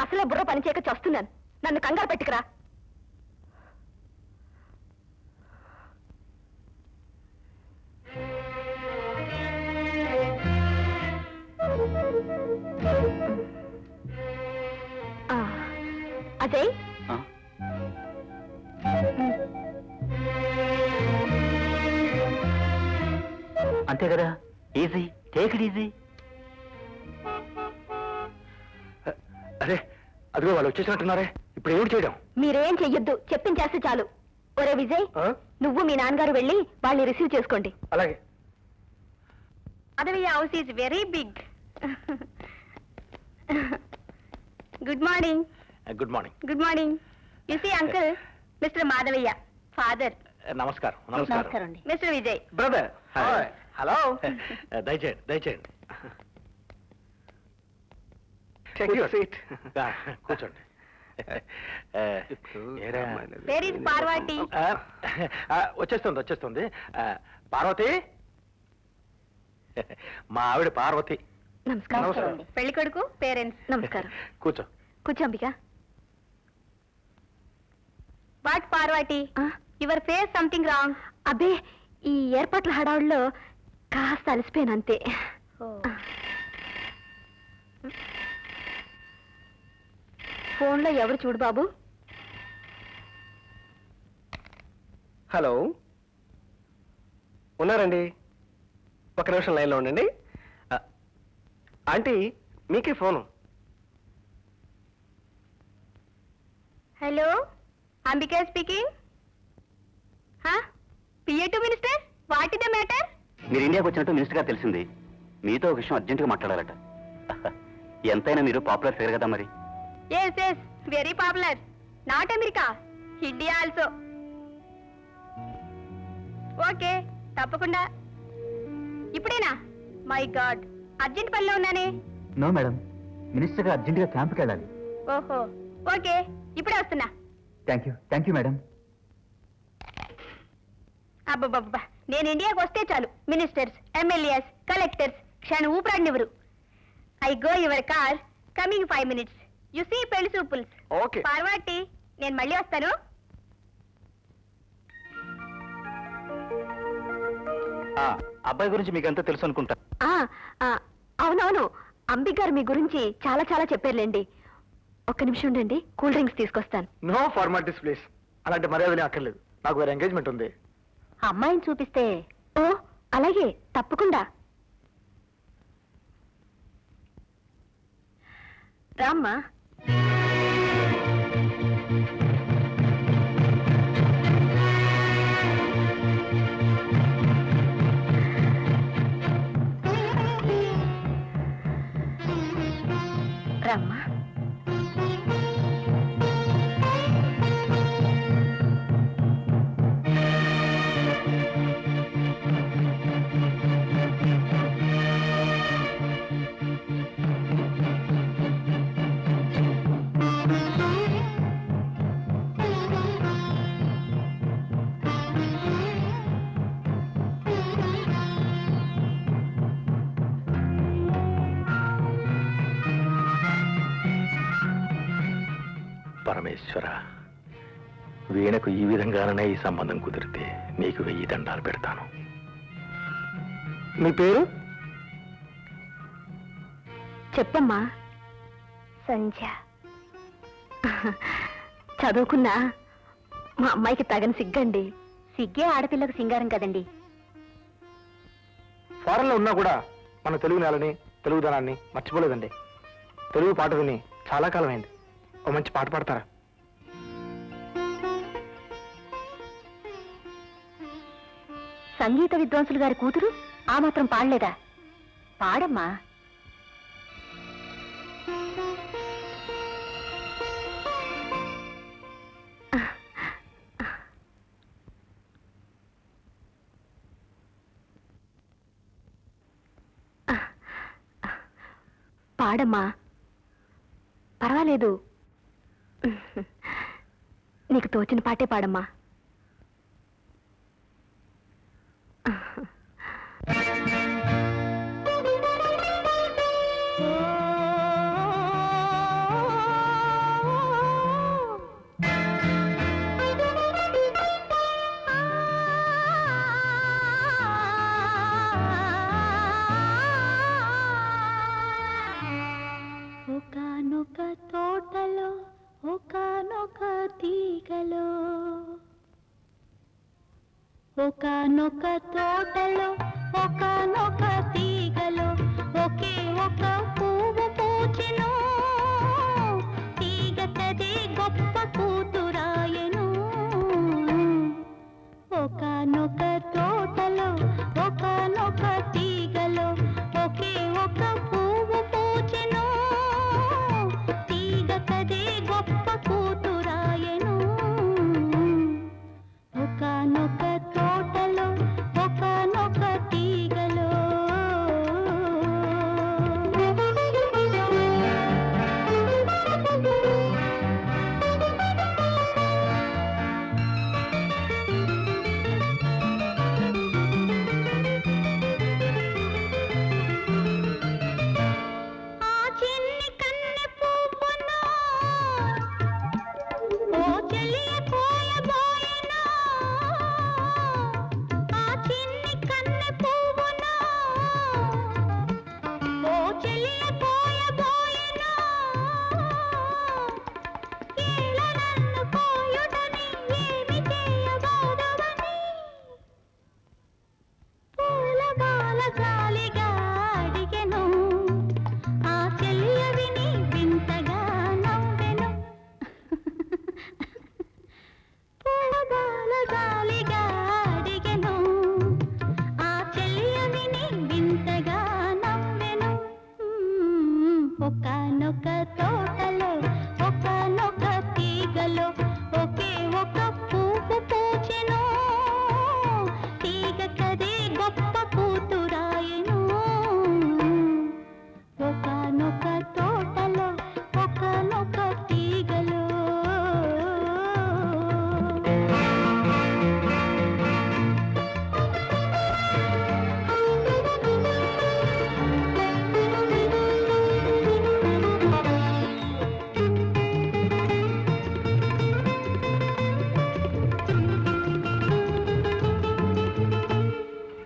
అసలే బుర్ర పనిచేయక చస్తున్నాను. నన్ను కంగారు పెట్టుకురా. అజయ్, అంతే కదా, ఈజీ, టేక్ ఇట్ ఈజీ. అరే, అదిగో వాళ్ళు వచ్చేసినట్టున్నారే. ఇప్పుడు ఏమిటి చేయడం? మీరేం చెయ్యొద్దు, చెప్పించేస్తే చాలు. ఒరే విజయ్, నువ్వు మీ నాన్నగారు వెళ్ళి వాళ్ళని రిసీవ్ చేసుకోండి. అలాగే. Madhavaiah house is very big. Good morning. Good morning. Good morning. You see uncle, mister Madhavaiah, father. నమస్కారం. నమస్కారం అండి. మిస్టర్ విజయ్. బ్రదర్. హలో. దయచేయండి, దయచేయండి. కూర్చోండి. Where is Parvati? వచ్చేస్తుంది, వచ్చేస్తుంది. పార్వతి, మా ఆవిడ పార్వతి. నమస్కారం. పెళ్లి కొడుకు పేరెంట్స్. నమస్కారం. కూర్చో. కూర్చోంబిక. What Parvati, your face something wrong. అబ్బే, ఈ ఏర్పాట్ల హడావుల్లో కాస్త అలసిపోయాను అంతే. ఫోన్లో ఎవరు చూడు బాబు. హలో, ఉన్నారండి? ఒక నిమిషం లైన్లో ఉండండి. ఆంటీ, మీకే phone. Hello, Ambika speaking. PA to minister, what is the matter? మీరు ఇండియాకి వచ్చినట్టు మినిస్టర్ గారు తెలిసింది. మీతో ఒక విషయం అర్జెంటుగా మాట్లాడాలట. ఎంతైనా మీరు పాపులర్ ఫిగర్ కదా మరి. Yes yes, very popular. Not America, India also. Okay, తప్పకుండా. ఇప్పుడేనా? మై గాడ్, అర్జెంట్ పనిలో ఉన్నానే. నో మేడం, మినిస్టర్ గారు అర్జెంటుగా క్యాంప్కి వెళ్ళాలి. ఓహో, ఓకే, ఇప్పుడే వస్తున్నా. Thank you madam. అబ్బబ్బబ్బా, నేను ఇండియాకి వస్తే చాలు మినిస్టర్స్, ఎమ్మెల్యేస్, కలెక్టర్స్ క్షణం ఊపిరాడినివ్వరు. I go your car, coming 5 minutes. You see పెళ్లి చూపుల్. ఓకే. పార్వతి, నేను మళ్ళీ వస్తాను. అబ్బాయి గురించి మీకు అంతా తెలుసు అనుకుంటా. అవునవును, అంబిక్ గారు మీ గురించి చాలా చాలా చెప్పారులేండి. ఒక్క నిమిషం ఉండండి, కూల్ డ్రింక్స్ తీసుకొస్తాను. No formalities please. అలాంటి మర్యాదనే అక్కర్లేదు. నాకు వేరే ఎంగేజ్మెంట్ ఉంది. అమ్మాయిని చూపిస్తే. ఓ అలాగే, తప్పకుండా. రామ్మా. రమ్మా. పరమేశ్వర, వీణకు ఈ విధంగానే ఈ సంబంధం కుదిరితే నీకు 1000 దండాలు పెడతాను. మీ పేరు? చెప్పమ్మా. సంధ్య. చదువుకున్నా మా అమ్మాయికి తగని సిగ్గండి. సిగ్గే ఆడపిల్లకు సింగారం కదండి. ఫారెన్లో ఉన్నా కూడా మన తెలుగు నేలని, తెలుగుదనాన్ని మర్చిపోలేదండి. తెలుగు పాట విని చాలా కాలం అయింది. ఓ మంచి పాట పాడతారా? సంగీత విద్వాంసులు గారి కూతురు ఆ మాత్రం పాడలేదా? పాడమ్మా. పాడమ్మా, పర్వాలేదు. నీకు తోచిన పాటే పాడమ్మా. ఒకానొక తోటలో ఒకానొక తీగలో, ఒకానొక తోటలో ఒకానొక తీగలో ఒకే ఒక పువ్వు పూచెను. తీగ కదే గొప్ప కూతురాయెను. ఒకానొక తోటలో ఒకానొక తీగలో ఒకే ఒక పువ్వు పూచెను. తీగ కదే గొప్ప కూతురాయెను. ఒకానొక తోటలో ఒకానొక తీగలో. ఆ చిన్ని కన్నె పువ్వును ఓ చెలియ కోయబోయెను. ఆ చిన్ని కన్నె పువ్వును ఓ చెలియ కోయబోయెను. ఏల నన్ను కోయుటని ఏమి చేయబోదవని పూల బాల జాలిగా అడిగెను. ఆ చెలియ విని వింతగా నవ్వెను. పూల బాల జాలిగా అడిగెను. ఆ చెలియ విని వింతగా నవ్వెను. ఒకానొక తోటలో ఒకానొక తీగలో ఒకే ఒక పువ్వు పూచెను. తీగ కదే గొప్ప కూతురాయెను. ఒకానొక తోటలో ఒకానొక తీగలో.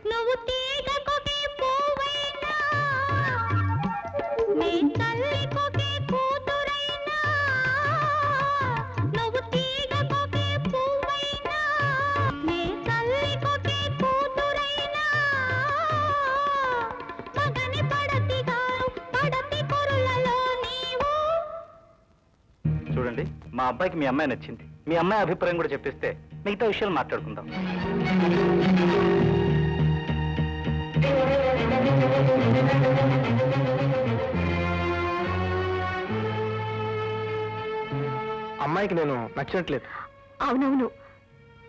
నువ్వు తీగకొకే పువ్వైనా, నీ తల్లికొకే కూతురైనా. నువ్వు తీగకొకే పువ్వైనా, నీ తల్లికొకే కూతురైనా. మగని పడతిగాను పడతి కొరులలో నీవు. చూడండి, మా అబ్బాయికి మీ అమ్మాయి నచ్చింది. మీ అమ్మాయి అభిప్రాయం కూడా చెప్పిస్తే మిగతా విషయాలు మాట్లాడుకుందాం. అమ్మాయికి నేను నచ్చినట్లేదు. అవునవును,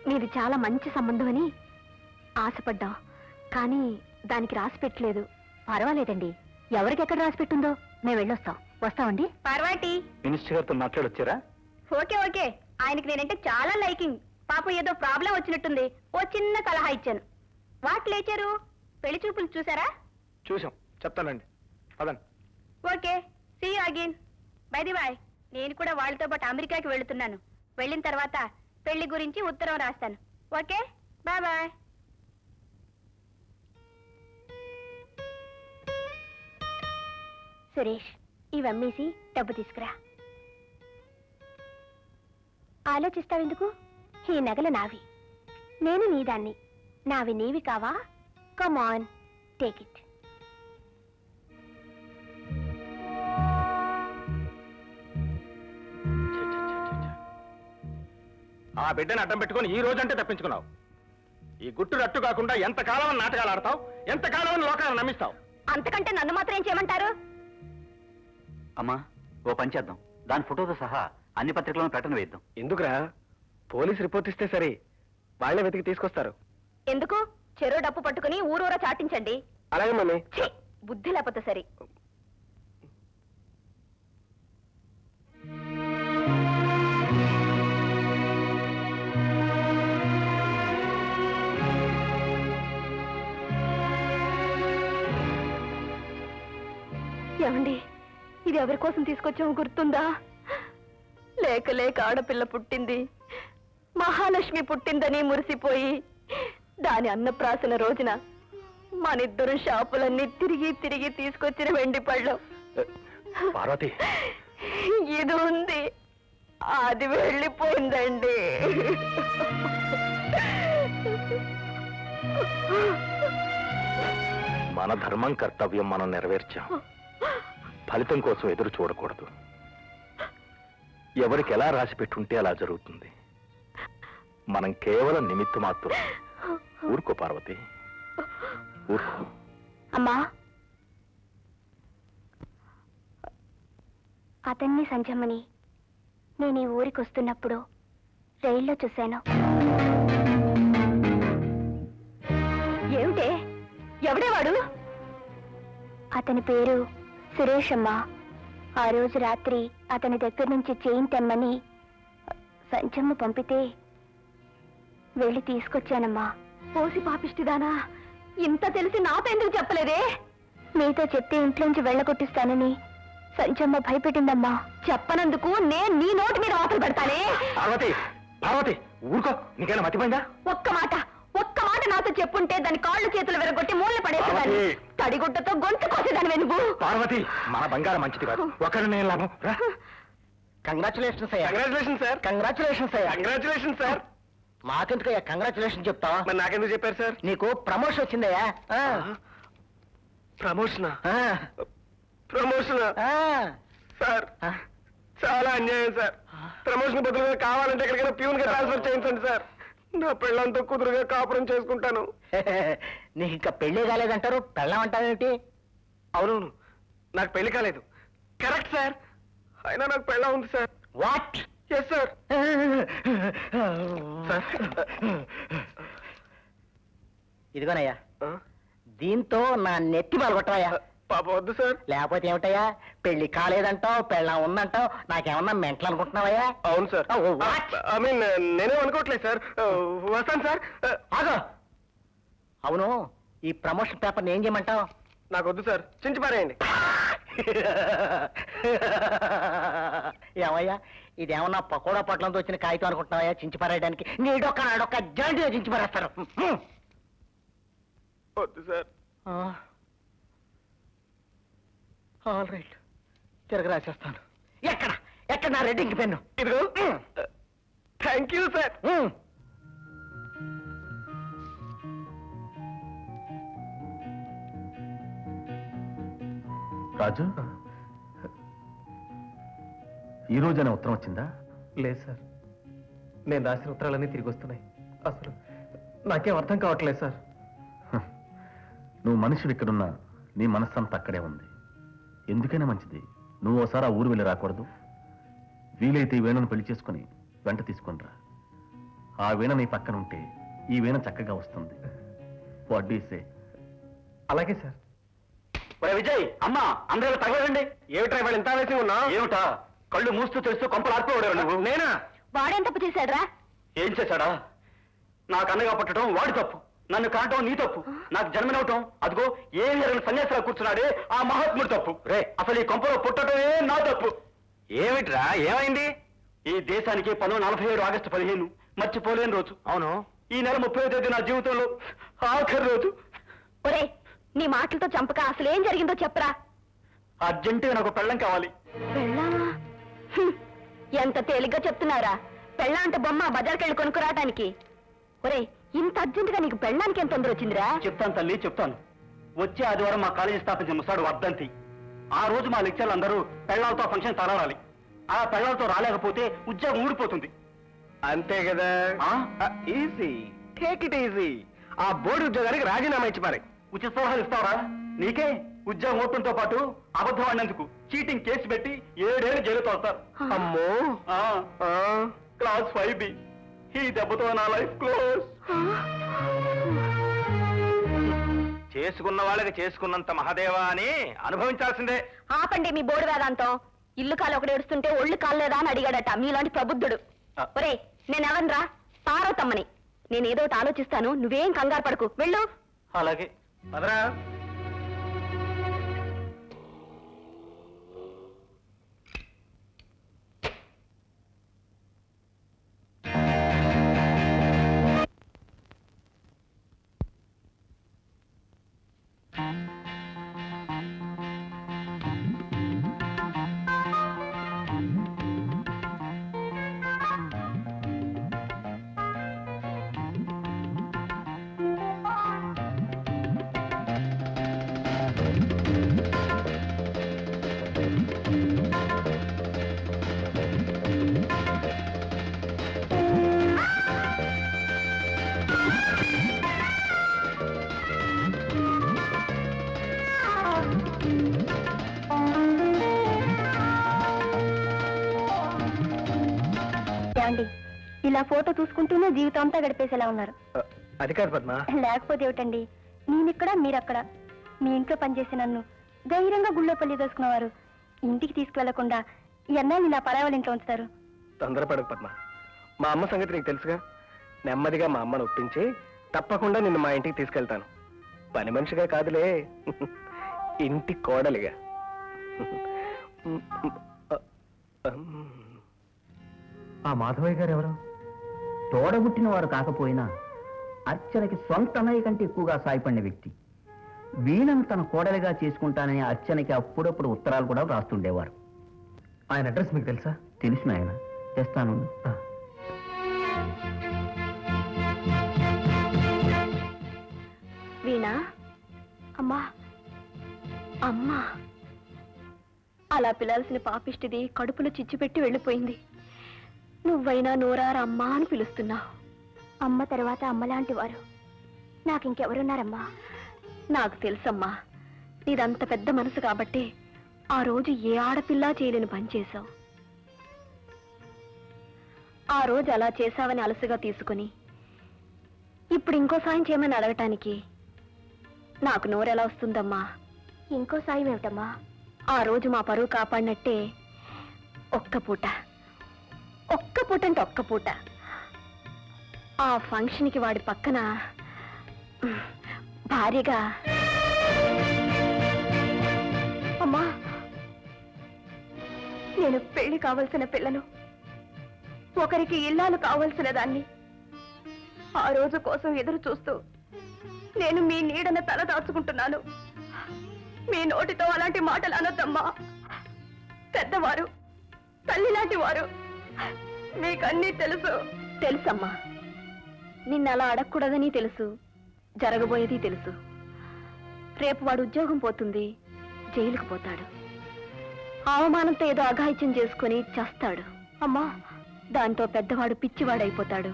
మీది చాలా మంచి సంబంధం అని ఆశపడ్డాం, కానీ దానికి రాసి పెట్టలేదు. పర్వాలేదండి, ఎవరికెక్కడ రాసి పెట్టుందో మేము వెళ్ళొస్తాం. వస్తామండి. పార్వాటి, మినిస్టర్ గారితో మాట్లాడొచ్చారా? ఓకే ఓకే, ఆయనకి నేనంటే చాలా లైకింగ్. పాపం ఏదో ప్రాబ్లం వచ్చినట్టుంది, ఓ చిన్న సలహా ఇచ్చాను. వాట్ లేచారు, పెళ్లి చూపులు చూసారా? చూసాం, చెప్తానండి. పదండి. Okay, see you again. By the by, నేను కూడా వాళ్ళతో పాటు అమెరికాకి వెళుతున్నాను. వెళ్ళిన తర్వాత పెళ్లి గురించి ఉత్తరం రాస్తాను. Okay, bye bye. సురేష్, ఇవి అమ్మేసి డబ్బు తీసుకురా. ఆలోచిస్తావెందుకు? ఈ నగలు నావి, నేను నీదాన్ని. నావి నీవి కావా? Come on, take it. ఆ బిడ్డని అడ్డం పెట్టుకొని ఈ రోజంటే తప్పించుకున్నావు. ఈ గుట్టు రట్టు కాకుండా ఎంతకాలం నాటకాలు ఆడతావు, ఎంతకాలం లోకాలను నమ్మిస్తావు. అంతకంటే నన్ను మాత్రం ఏం చేయమంటారు? అమ్మా, ఓ పని చేద్దాం. దాని ఫోటోతో సహా అన్ని పత్రికలను ప్రకటన వేద్దాం. ఎందుకురా? పోలీస్ రిపోర్ట్ ఇస్తే సరే, వాళ్లే వెతికి తీసుకొస్తారు. ఎందుకు? చెరో డప్పు పట్టుకుని ఊరూరా చాటించండి. అలాగే మమ్మీ. ఛీ, బుద్ధి లేకపోతే సరి. ఏమండి, ఇది ఎవరి కోసం తీసుకొచ్చామో గుర్తుందా? లేక లేక ఆడపిల్ల పుట్టింది, మహాలక్ష్మి పుట్టిందని మురిసిపోయి దాని అన్నప్రాసన రోజున మనిద్దరు షాపులన్నీ తిరిగి తిరిగి తీసుకొచ్చిన వెండి పళ్ళం. పార్వతి, ఇది ఉంది, అది వెళ్ళిపోయిందండి. మన ధర్మం కర్తవ్యం మనం నెరవేర్చాం. ఫలితం కోసం ఎదురు చూడకూడదు. ఎవరికి ఎలా రాసి పెట్టుంటే అలా జరుగుతుంది. మనం కేవలం నిమిత్త మాత్రం. ఊరుకో పార్వతి, ఊరుకో. అమ్మా, అతన్ని సంజమ్మని నేను ఈ ఊరికి వస్తున్నప్పుడు రైల్లో చూశాను. ఏమిటే? ఎవడేవాడు? అతని పేరు సురేష్ అమ్మా. ఆ రోజు రాత్రి అతని దగ్గర నుంచి చైన్ తెమ్మని సంజమ్మ పంపితే వెళ్ళి తీసుకొచ్చానమ్మా. పోసి పాపిష్టిదానా, ఇంత తెలిసి నాతో ఎందుకు చెప్పలేదే? మీతో చెప్తే ఇంట్లోంచి వెళ్ళగొట్టిస్తానని సంజమ్మ భయపెట్టిందమ్మా. చెప్పనందుకు నేను నీ నోటి మీద వాతలు పెడతానే. పార్వతి, పార్వతి, ఊరుకో. నీకైనా మతిపోయిందా? ఒక్క మాట నాతో చెప్పుంటే దాని కాళ్ళు చేతులు విరగొట్టి మూల పడేసేదాన్ని. పార్వతి! తడిగుడ్డతో గొంతు కోసేదాన్ని నువ్వు. పార్వతి, మన బంగారం మంచిది కాదు. ఒకరి నేను లాభం. కంగ్రాచులేషన్స్ అయ్యా. Congratulation sir. కంగ్రాచులేషన్స్ అయ్యా. Congratulation sir. మాకెందుకయ్యా కంగ్రాచులేషన్ చెప్తావా? మరి నాకెందుకు చెప్పారు సార్? నీకు ప్రమోషన్ వచ్చిందయ్యా. ప్రమోషనా? ఆ, ప్రమోషనా? ఆ, సార్, ఆ. చాలా అన్యాయం సార్. ప్రమోషన్ బదులుగా కావాలంటే ఎక్కడికైనా ప్యూన్ గా ట్రాన్స్ఫర్ చేయించండి సార్. నా పెళ్ళంతో కుదురుగా కాపురం చేసుకుంటాను. నీకు ఇంకా పెళ్ళే కాలేదంటారు, పెళ్ళం అంటావేమిటి? అవునవును, నాకు పెళ్లి కాలేదు. Correct sir. అయినా నాకు పెళ్ళ ఉంది సార్. వాట్? Yes sir. ఇదిగోనయ్యా, దీంతో నా నెత్తి పాల్గొట్టవయ్యా. పాప వద్దు సార్. లేకపోతే ఏమిటయ్యా, పెళ్లి కాలేదంటావు, పెళ్ళం ఉందంటావు, నాకేమన్నా మెంటలు అనుకుంటున్నావయ్యా? అవును సార్. What? ఐ మీన్ నేనే అనుకోవట్లేదు సార్. వస్తాను సార్. ఆగో. అవును, ఈ ప్రమోషన్ పేపర్ ఏం చేయమంటావు? నాకు వద్దు సార్, చించి పారేయండి. ఏమయ్యా, ఇదేమన్నా పకోడా పొట్లంతో వచ్చిన కాగితం అనుకుంటున్నావయ్యా చించి పారేయడానికి? నీడొక్క నాడొక్క జాయింట్గా చించి పారేస్తారు. వద్దు సార్. ఆల్ రైట్, తిరగ రాసేస్తాను. ఎక్కడ ఎక్కడ నా రెడ్ ఇంక్ పెన్ను? ఇదిగో. Thank you sir. రాజు, ఈ రోజైనా ఉత్తరం వచ్చిందా? లేదు సార్, నేను రాసిన ఉత్తరాలన్నీ తిరిగి వస్తున్నాయి. అసలు నాకేం అర్థం కావట్లేదు సార్. నువ్వు మనుషుడు ఇక్కడున్నా నీ మనస్సంతా అక్కడే ఉంది. ఎందుకైనా మంచిది నువ్వు ఓసారి ఆ ఊరు వెళ్ళి రాకూడదు? వీలైతే ఈ వీణను పెళ్లి చేసుకుని వెంట తీసుకునిరా. ఆ వీణ నీ పక్కన ఉంటే ఈ వీణ చక్కగా వస్తుంది. What do say? అలాగే సార్. విజయ్, అమ్మా అందరూ తగలండి. ఏమిట్రా ఇవాళ ఇంత ఆవేశంగా ఉన్నా? ఏమిటా కళ్ళు మూస్తూ తెస్తూ కొంపలు ఆర్పేవాడు నువ్వు? నేనా? వాడేం తప్పు చేశాడ్రా? ఏం చేశాడా? నాకు అన్నగా పుట్టడం వాడి తప్పు, నన్ను కావటం నీ తప్పు, నాకు జన్మనవటం అదిగో ఏం జరగని సన్యాసిలా కూర్చున్నాడే ఆ మహాత్ముడు తప్పు. రే, అసలు ఈ కొంపలో పుట్టడమే నా తప్పు. ఏమిట్రా, ఏమైంది? ఈ దేశానికి 1947 ఆగస్టు 15 మర్చిపోలేని రోజు. అవును. ఈ నెల 30వ తేదీ నా జీవితంలో ఆఖరి రోజు. ఒరే, నీ మాటలతో చంపక అసలేం జరిగిందో చెప్పరా. అర్జెంటుగా నాకు పెళ్ళం కావాలి. పెళ్ళామా? హ్మ్. ఎంత తేలిగ్గా చెప్తున్నారా? పెళ్ళా అంటే బొమ్మ బజార్కెళ్ళి కొనుక్కురావటానికి. ఒరే, ఇంత అర్జెంటుగా నీకు పెళ్ళానికి ఎంత తొందర వచ్చిందిరా? చెప్తాను తల్లి, చెప్తాను. వచ్చే ఆదివారం మా కాలేజీ స్థాపించిన ముసాడు వర్ధంతి. ఆ రోజు మా లెక్చర్లు అందరూ పెళ్ళాలతో ఫంక్షన్ తరాలి. ఆ పెళ్ళాలతో రాలేకపోతే ఉద్యోగం ఊడిపోతుంది. అంతే కదా. Easy, take it easy. ఆ బోర్డు ఉద్యోగానికి రాజీనామా ఇచ్చి పారే. ఉచిత సలహాలు ఇస్తావరా? నీకే ఉద్యోగం ఓటంతో పాటు అబద్ధం ఆడినందుకు చీటింగ్ కేసు పెట్టి 7 ఏళ్ళు జైలుతో వస్తారు. అమ్మో. Class 5B. ఈ దెబ్బతో నా లైఫ్ క్లోజ్. చేసుకున్న వాళ్ళకి చేసుకున్నంత మహాదేవా అని అనుభవించాల్సిందే. ఆపండి మీ బోర్డు వేదాంతం. ఇల్లు కాలు ఒకటి ఏడుస్తుంటే ఒళ్ళు కాలేదా అని అడిగాడట మీలాంటి ప్రబుద్ధుడు. ఒరే, నేనెవన్రా? పార్వతమ్మని. నేనేదో ఒకటి ఆలోచిస్తాను, నువ్వేం కంగారు పడకు, వెళ్ళు. అలాగే పదరా. ఏమండి, ఇలా ఫోటో చూసుకుంటూనే జీవితం అంతా గడిపేసేలా ఉన్నారు. అది కాదు పద్మ. లేకపోతే ఏమిటండి, నేనిక్కడ మీరక్కడ. మీ ఇంట్లో పనిచేసి నన్ను ధైర్యంగా గుళ్ళో పల్లి దోసుకునేవారు ఇంటికి తీసుకువెళ్లకుండా ఎన్నాళ్ళు ఇలా పరావాళ్ళ ఇంట్లో ఉంచుతారు? తొందరపడకు పద్మ. మా అమ్మ సంగతి నీకు తెలుసుగా. నెమ్మదిగా మా అమ్మను ఒప్పించి తప్పకుండా నిన్ను మా ఇంటికి తీసుకెళ్తాను. పని మనిషిగా కాదులే, ఇంటి కోడలిగా. ఆ మాధవయ్య గారు ఎవరు? తోడబుట్టిన వారు కాకపోయినా అర్చనకి సొంత అన్నయ్య కంటే ఎక్కువగా సాయపడిన వ్యక్తి. వీణను తన కోడలిగా చేసుకుంటానని అర్చనకి అప్పుడప్పుడు ఉత్తరాలు కూడా వ్రాస్తుండేవారు. ఆయన అడ్రస్ మీకు తెలుసా? తెలుసు నాయన, తెస్తాను. వీణా, అమ్మా అమ్మా, అలా పిలాల్సిన పాపిష్టిది కడుపులో చిచ్చుపెట్టి వెళ్ళిపోయింది. నువ్వైనా నోరారా అమ్మా అని పిలుస్తున్నావు. అమ్మ తర్వాత అమ్మలాంటి వారు నాకింకెవరున్నారమ్మా? నాకు తెలుసమ్మా, నీదంత పెద్ద మనసు కాబట్టి ఆ రోజు ఏ ఆడపిల్ల చేయలేని పని చేశావు. ఆ రోజు అలా చేశావని అలసుగా తీసుకుని ఇప్పుడు ఇంకో సాయం చేయమని అడగటానికి నాకు నోరెలా వస్తుందమ్మా? ఇంకో సాయం ఏమిటమ్మా? ఆ రోజు మా పరువు కాపాడినట్టే ఒక్క పూట అంటే ఒక్క పూట ఆ ఫంక్షన్కి వాడి పక్కన భార్యగా. అమ్మా, నేను పెళ్లి కావలసిన పిల్లను, ఒకరికి ఇల్లాలు కావలసిన దాన్ని. ఆ రోజు కోసం ఎదురు చూస్తూ నేను మీ నీడన తల దాచుకుంటున్నాను. మీ నోటితో అలాంటి మాటలు అనొద్దమ్మా. పెద్దవారు, తల్లి లాంటి వారు, మీకన్నీ తెలుసు. తెలుసమ్మా, నిన్న అలా అడగకూడదని తెలుసు, జరగబోయేది తెలుసు. రేపు వాడు ఉద్యోగం పోతుంది, జైలుకు పోతాడు. అవమానంతో ఏదో అఘాయిత్యం చేసుకుని చస్తాడు. అమ్మా, దాంతో పెద్దవాడు పిచ్చివాడైపోతాడు.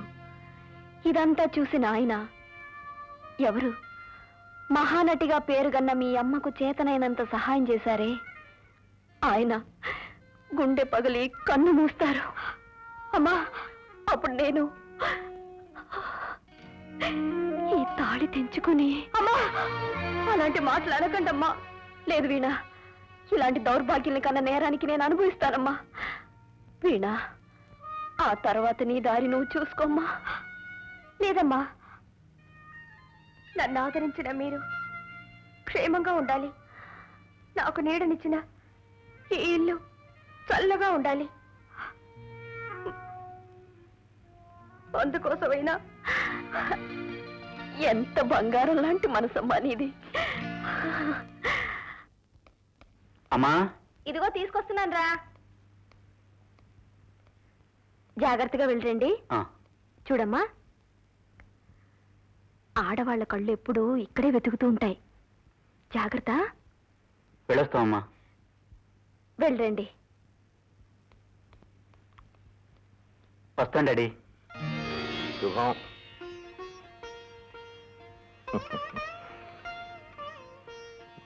ఇదంతా చూసిన ఆయన ఎవరు? మహానటిగా పేరుగన్న మీ అమ్మకు చేతనైనంత సహాయం చేశారే ఆయన గుండె పగిలి కన్ను మూస్తారు. అమ్మా, అప్పుడు నేను ఈ తాళి తెంచుకుని... అమ్మా, అలాంటి మాటలు అనకండమ్మా. లేదు వీణా, ఇలాంటి దౌర్భాగ్యం కన్నా నేరానికి నేను అనుభవిస్తానమ్మా. వీణా, ఆ తర్వాత నీ దారి నువ్వు చూసుకోమ్మా. లేదమ్మా, నన్ను ఆదరించిన మీరు క్షేమంగా ఉండాలి. నాకు నీడనిచ్చిన ఈ ఇల్లు చల్లగా ఉండాలి. అందుకోసమైనా ఎంత బంగారం లాంటి మనసమ్మా నీది. అమ్మా, ఇదిగో తీసుకొస్తున్నాను రా. జాగ్రత్తగా వెళ్ళండి. చూడమ్మా, ఆడవాళ్ల కళ్ళు ఎప్పుడూ ఇక్కడే వెతుకుతూ ఉంటాయి. జాగ్రత్త. వెళ్ళొస్తామమ్మా. వెళ్ళండి. వస్తాను డాడీ. శుభం.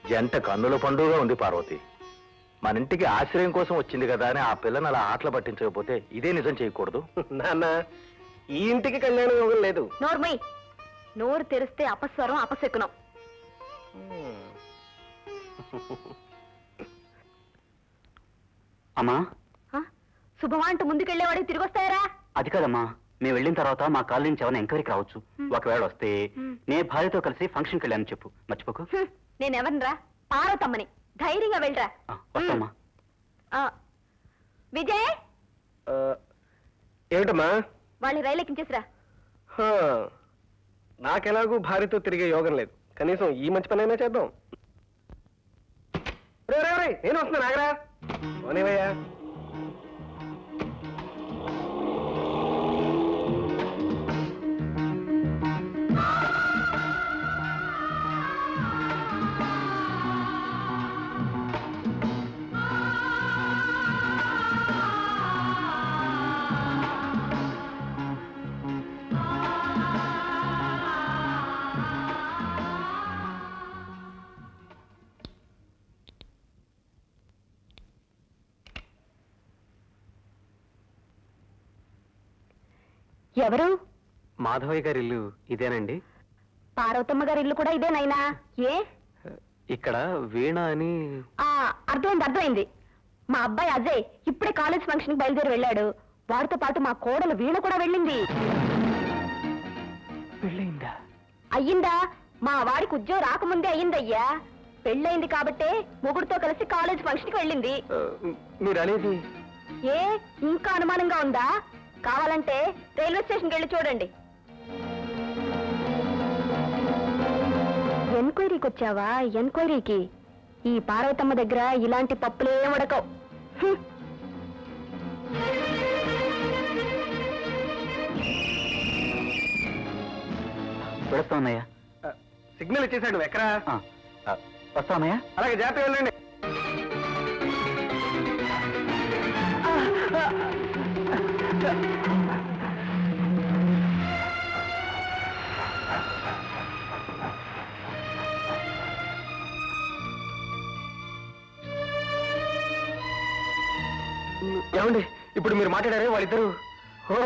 జంట కన్నుల పండుగ ఉంది పార్వతి. మన ఇంటికి ఆశ్రయం కోసం వచ్చింది కదా అని ఆ పిల్లని అలా ఆటలు పట్టించకపోతే ఇదే నిజం చేయకూడదు. నాన్న, ఈ ఇంటికి కళ్యాణం యోగం లేదు. నోర్మై, నోరు తెరిస్తే అపస్వరం అపశకునం. అమ్మా, శుభమా అంటూ ముందుకెళ్లేవాడికి తిరిగి వస్తాయరా? అది కాదమ్మా, మేము వెళ్ళిన తర్వాత మా కాలనీ నుంచి ఏమైనా ఎంక్వైరీకి రావచ్చు. ఒకవేళ వస్తే నే భార్యతో కలిసి ఫంక్షన్కి వెళ్ళాను చెప్పు, మర్చిపోకు. నేనెవరినరా? పార్వతమ్మని. ధైర్యంగా వెళ్ళరా. వస్తామా. విజయ్, ఏమిటమ్మా? వాళ్ళని రైలు ఎక్కించేసిరా. నాకెలాగూ భార్యతో తిరిగే యోగం లేదు. కనీసం ఈ మంచి పనైనా చేద్దాం. నేను వస్తున్నాను, ఆగరా. పోనేవయ్యా. ఎవరు? మాధవయ్య గారి ఇల్లు ఇదేనండి? పార్వతమ్మ గారి ఇల్లు కూడా ఇదేనైనా? ఏ? ఇక్కడ వీణ అని. అర్థమైంది. మా అబ్బాయి అజయ్ ఇప్పుడే కాలేజ్ ఫంక్షన్ బయలుదేరి వెళ్ళాడు. వాడితో పాటు మా కోడలు వీణ కూడా వెళ్ళింది. పెళ్ళయిందా? అయ్యిందా? మా వాడికి ఉద్యోగం రాకముందే అయ్యిందయ్యా. పెళ్ళయింది కాబట్టే మొగుడుతో కలిసి కాలేజ్ ఫంక్షన్ కి వెళ్ళింది. మీరు అనేది? ఏ ఇంకా అనుమానంగా ఉందా? కావాలంటే రైల్వే స్టేషన్కి వెళ్ళి చూడండి. ఎన్క్వైరీకి వచ్చావా? ఎన్క్వైరీకి ఈ పార్వతమ్మ దగ్గర ఇలాంటి పప్పులే ఉడకవు. వెళుస్తా ఉన్నాయా? సిగ్నల్ ఇచ్చేసాడు. ఎక్కడా? వస్తా ఉన్నాయా? అలాగే జాగ్రత్తగా వెళ్ళండి. ఏమండి, ఇప్పుడు మీరు మాట్లాడారే వాళ్ళిద్దరు? ఓ,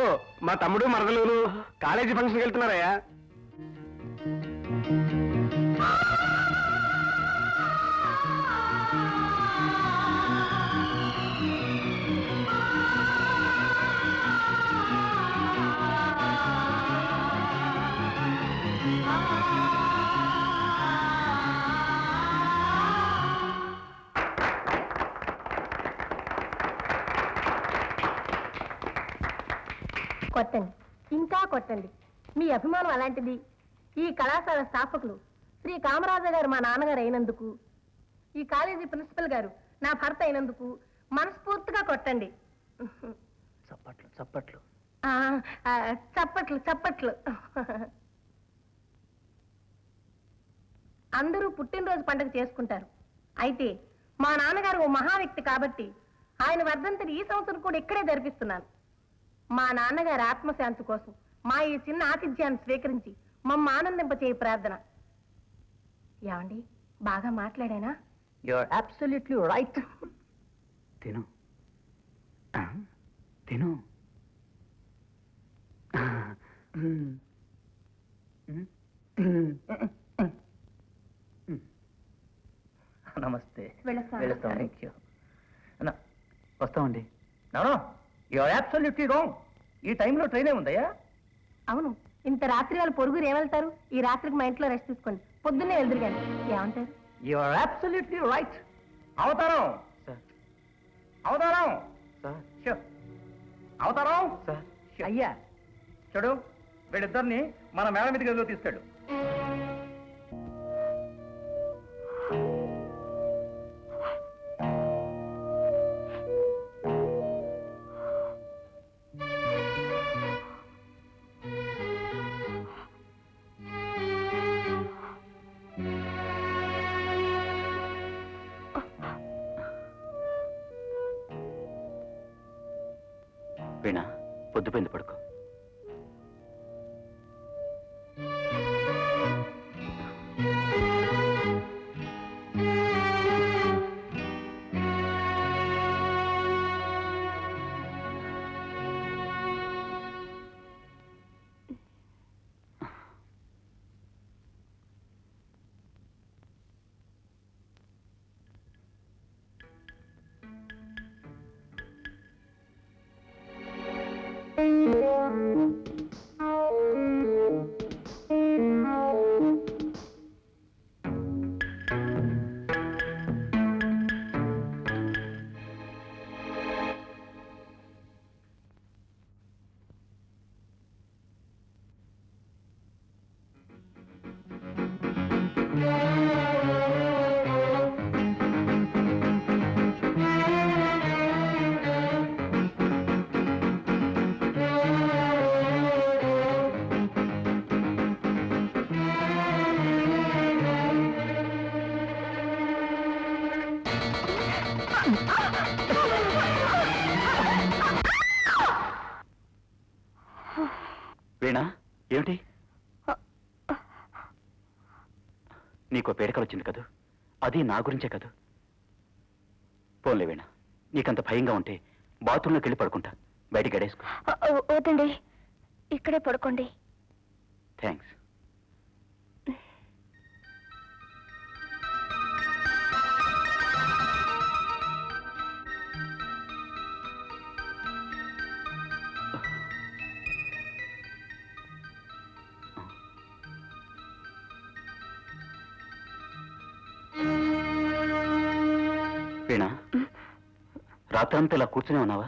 మా తమ్ముడు మరదలు కాలేజీ ఫంక్షన్కి వెళ్తున్నారయ్యా. కొట్టండి, ఇంకా కొట్టండి. మీ అభిమానం అలాంటిది. ఈ కళాశాల స్థాపకులు శ్రీ కామరాజు గారు మా నాన్నగారు అయినందుకు, ఈ కాలేజీ ప్రిన్సిపల్ గారు నా భర్త అయినందుకు మనస్ఫూర్తిగా కొట్టండి. చప్పట్లు చప్పట్లు. చప్పట్లు చప్పట్లు. అందరూ పుట్టినరోజు పండుగ చేసుకుంటారు. అయితే మా నాన్నగారు ఓ మహా వ్యక్తి కాబట్టి ఆయన వర్ధంతిని ఈ సంవత్సరం కూడా ఇక్కడే జరిపిస్తున్నాను. మా నాన్నగారి ఆత్మశాంతి కోసం మా ఈ చిన్న ఆతిథ్యాన్ని స్వీకరించి మమ్మ ఆనందింపచేయ ప్రార్థన. ఏమండి, బాగా మాట్లాడానా? You're absolutely right. తిను. తిను. నమస్తే. వెళ్ళొస్తాను. వెళ్తాం. Thank you. వస్తామండి. You're absolutely wrong. ఈ టైంలో ట్రైన్ ఏముందయ్యా? అవును, ఇంత రాత్రి వాళ్ళు పొరుగురు ఏమెళ్తారు? ఈ రాత్రికి మా ఇంట్లో రెస్ట్ తీసుకోండి, పొద్దున్నే వెళ్దురు కానీ. ఏమంటారు? You're absolutely right. అవతారం సార్. అవతారం సార్. Sure. అవతారం సార్. అయ్యా చూడు, వీళ్ళిద్దరిని మన మేడ మీద గదిలో తీసుకెళ్ళు. వీణా, పొద్దుపోయింది, పడుకో. వీణా, ఏమిటి? నీకో పేడకలు వచ్చింది కదూ, అది నా గురించే కదూ. పోన్లే వీణా, నీకంత భయంగా ఉంటే బాత్రూంలోకి వెళ్ళి పడుకుంటా, బయటికి గడేసుకో. వద్దండి, ఇక్కడే పడుకోండి. థ్యాంక్స్. వీణా, రాత్రంతా ఇలా కూర్చునే ఉన్నావా?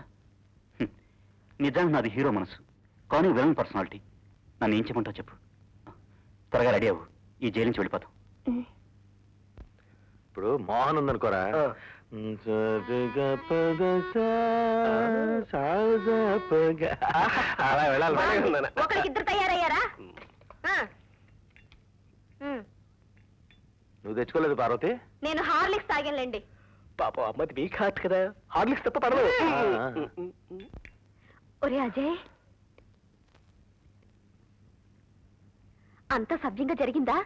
నిజానికి నాది హీరో మనసు, కానీ విలన్ పర్సనాలిటీ. నన్ను ఏం చేయమంటావు చెప్పు. త్వరగా రెడీ అవ్వు, ఈ జైలు నుంచి వెళ్ళిపోతాం. ఇప్పుడు మోహన్ ఉందనుకోరా, అలా వెళ్ళాలి. ఒకరికిద్దరు తయారయ్యారా? నువ్వు తెచ్చుకోలేదు పార్వతి? నేను హార్లిక్స్ తాగానులేండి. పాపం అమ్మది వీక్ హార్ట్ కదా, హార్లిక్స్ తప్ప పడదు. ఒరే అజయ్, అంతా సవ్యంగా జరిగిందా?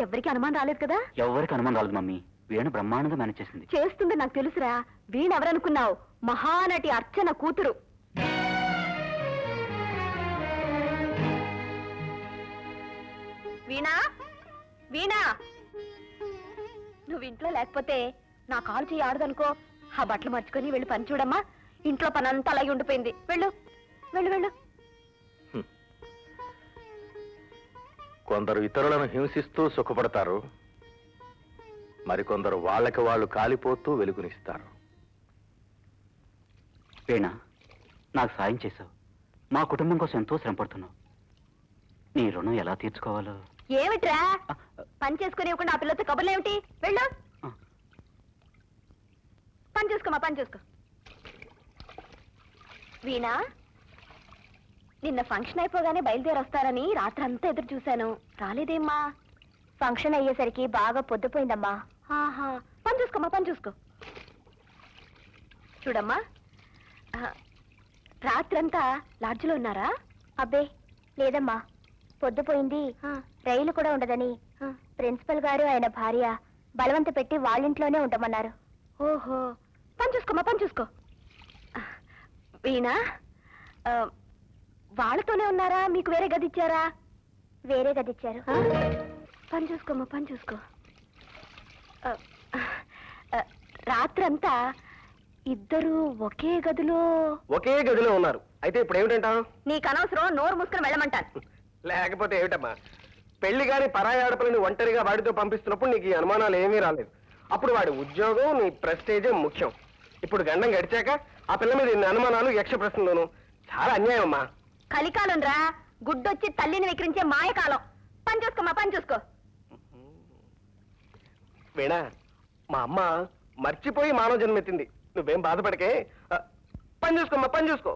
ఎవరికి అనుమానం రాలేదు కదా? ఎవరికి అనుమానం రాలేదు మమ్మీ, వీణ బ్రహ్మాండంగా మేనేజ్ చేసింది. చేస్తుంది నాకు తెలుసురా. వీణెవరనుకున్నావు? మహానటి అర్చన కూతురు. వీణా, వీణా, నువ్వు ఇంట్లో లేకపోతే నా కాలు చేయి ఆడదనుకో. ఆ బట్టలు మర్చుకొని వెళ్ళి పని చూడమ్మా. ఇంట్లో పని అంతా అలాగే ఉండిపోయింది. వెళ్ళు వెళ్ళు వెళ్ళు. కొందరు ఇతరులను హింసిస్తూ సుఖపడతారు, మరికొందరు వాళ్ళకి వాళ్ళు కాలిపోతూ వెలుగునిస్తారు. వీణ, నాకు సాయం చేసావు, మా కుటుంబం కోసం ఎంతో శ్రమ పడుతున్నావు. నీ రుణం ఎలా తీర్చుకోవాలో. ఏమిట్రా పని చేసుకుని ఇవ్వకుండా ఆ పిల్లతో కబుర్లేమిటి? వెళ్ళు, పని చూసుకోమా, పని చూసుకో. వీణా, నిన్న ఫంక్షన్ అయిపోగానే బయలుదేరి వస్తారని రాత్రంతా ఎదురు చూశాను, రాలేదేమ్మా? ఫంక్షన్ అయ్యేసరికి బాగా పొద్దుపోయిందమ్మా. ఆహా, పని చూసుకోమా, పని చూసుకో. చూడమ్మా, రాత్రంతా లాడ్జిలో ఉన్నారా? అబ్బే లేదమ్మా, పొద్దుపోయింది. రైలు కూడా ఉండదని ప్రిన్సిపల్ గారు ఆయన భార్య బలవంత పెట్టి వాళ్ళింట్లోనే ఉండమన్నారు. ఓహో, పని చూసుకోమా, పని చూసుకో. వీణా, వాళ్ళతోనే ఉన్నారా? మీకు వేరే గది ఇచ్చారా? వేరే గది ఇచ్చారు. పని చూసుకోమ్మా, పని చూసుకో. రాత్రంతా ఇద్దరు ఒకే గదిలో ఉన్నారు. అయితే ఇప్పుడు ఏమిటంటా? నీకు అనవసరం, నోరు మూసుకుని వెళ్ళమంటాను. లేకపోతే ఏమిటమ్మా, పెళ్లి గాని పరాయి ఆడపిల్లని ఒంటరిగా వాడితో పంపిస్తున్నప్పుడు నీకు ఈ అనుమానాలు ఏమీ రాలేదు. అప్పుడు వాడి ఉద్యోగం, నీ ప్రెస్టేజే ముఖ్యం. ఇప్పుడు గండం గడిచాక ఆ పిల్ల మీద ఇన్ని అనుమానాలు, యక్ష ప్రశ్నలోను. చాలా అన్యాయం అమ్మా. కలికాలం రా, గుడ్డొచ్చి తల్లిని విక్రించే మాయకాలం. పని చూసుకోమ్మా, పని చూసుకో. వీణా, మా అమ్మ మర్చిపోయి మానవ జన్మెత్తింది. నువ్వేం బాధపడకే. పని చూసుకోమ్మా, పని చూసుకో.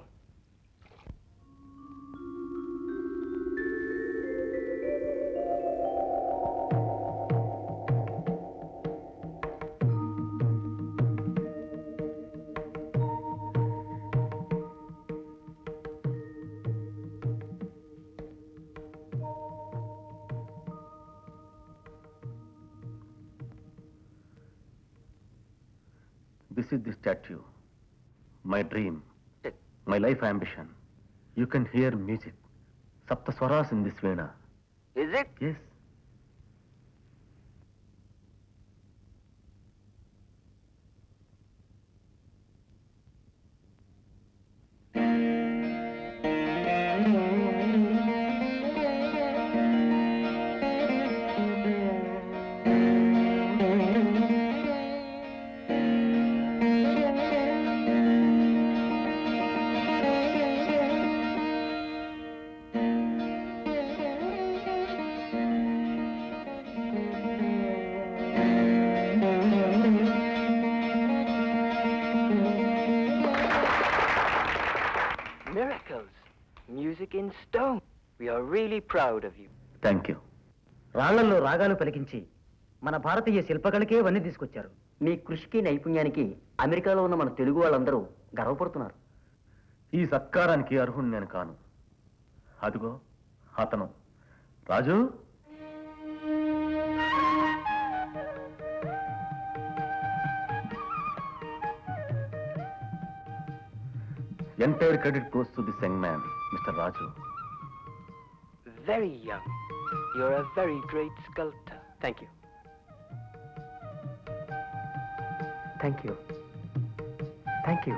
This is the statue, my dream, my life ambition. You can hear music, Sapta Swaras in this Veena. Is it? Yes. Miracles. Music in stone. We are really proud of you. Thank you. రాళ్లలో రాగాలు పలికించి మన భారతీయ శిల్పకళకే వన్నీ తీసుకొచ్చారు. మీ కృషికి, నైపుణ్యానికి అమెరికాలో ఉన్న మన తెలుగు వాళ్ళందరూ గర్వపడుతున్నారు. ఈ సత్కారానికి అర్హుణ్ణి నేను కాను. అదిగో అతను రాజు. Entire credit goes to this young man, Mr. Raju. Very young. You're a very great sculptor. Thank you. Thank you. Thank you.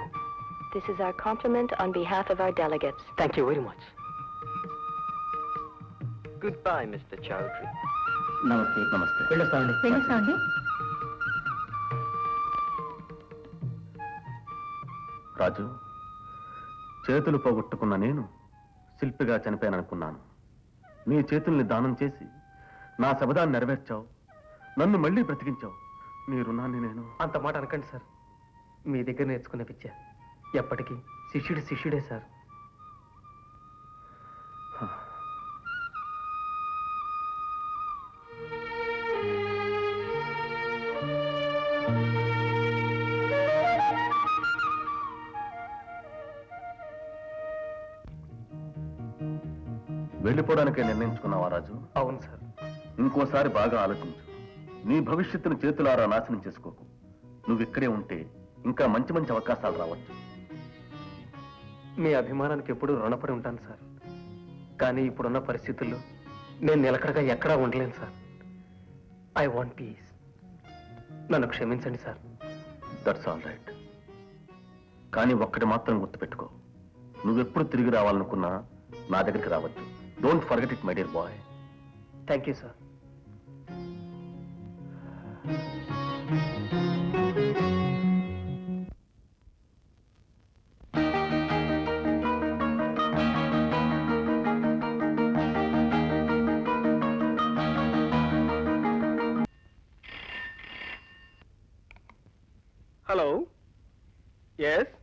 This is our compliment on behalf of our delegates. Thank you very much. Goodbye, Mr. Chowdhury. నమస్తే. నమస్తే. వెళ్ళొస్తామండి. రాజు, చేతులు పోగొట్టుకున్న నేను శిల్పిగా చనిపోయాననుకున్నాను. నీ చేతుల్ని దానం చేసి నా శబదాన్ని నెరవేర్చావు, నన్ను మళ్ళీ బ్రతికించావు. నీ రుణాన్ని నేను... అంత మాట అనకండి సార్. మీ దగ్గర నేర్చుకునే పిచ్చా. ఎప్పటికీ శిష్యుడే సార్. వెళ్ళిపోవడానికే నిర్ణయించుకున్నావా రాజు? అవును సార్. ఇంకోసారి బాగా ఆలోచించు. నీ భవిష్యత్తును చేతులారా నాశనం చేసుకోకు. నువ్వు ఇక్కడే ఉంటే ఇంకా మంచి మంచి అవకాశాలు రావచ్చు. మీ అభిమానానికి ఎప్పుడూ రుణపడి ఉంటాను సార్. కానీ ఇప్పుడున్న పరిస్థితుల్లో నేను నిలకడగా ఎక్కడా ఉండలేను సార్. I want peace. నన్ను క్షమించండి సార్. That's all right. కానీ ఒక్కటి మాత్రం గుర్తుపెట్టుకో, నువ్వెప్పుడు తిరిగి రావాలనుకున్నా నా దగ్గరికి రావచ్చు. Don't forget it, my dear boy. Thank you sir. Hello. Yes.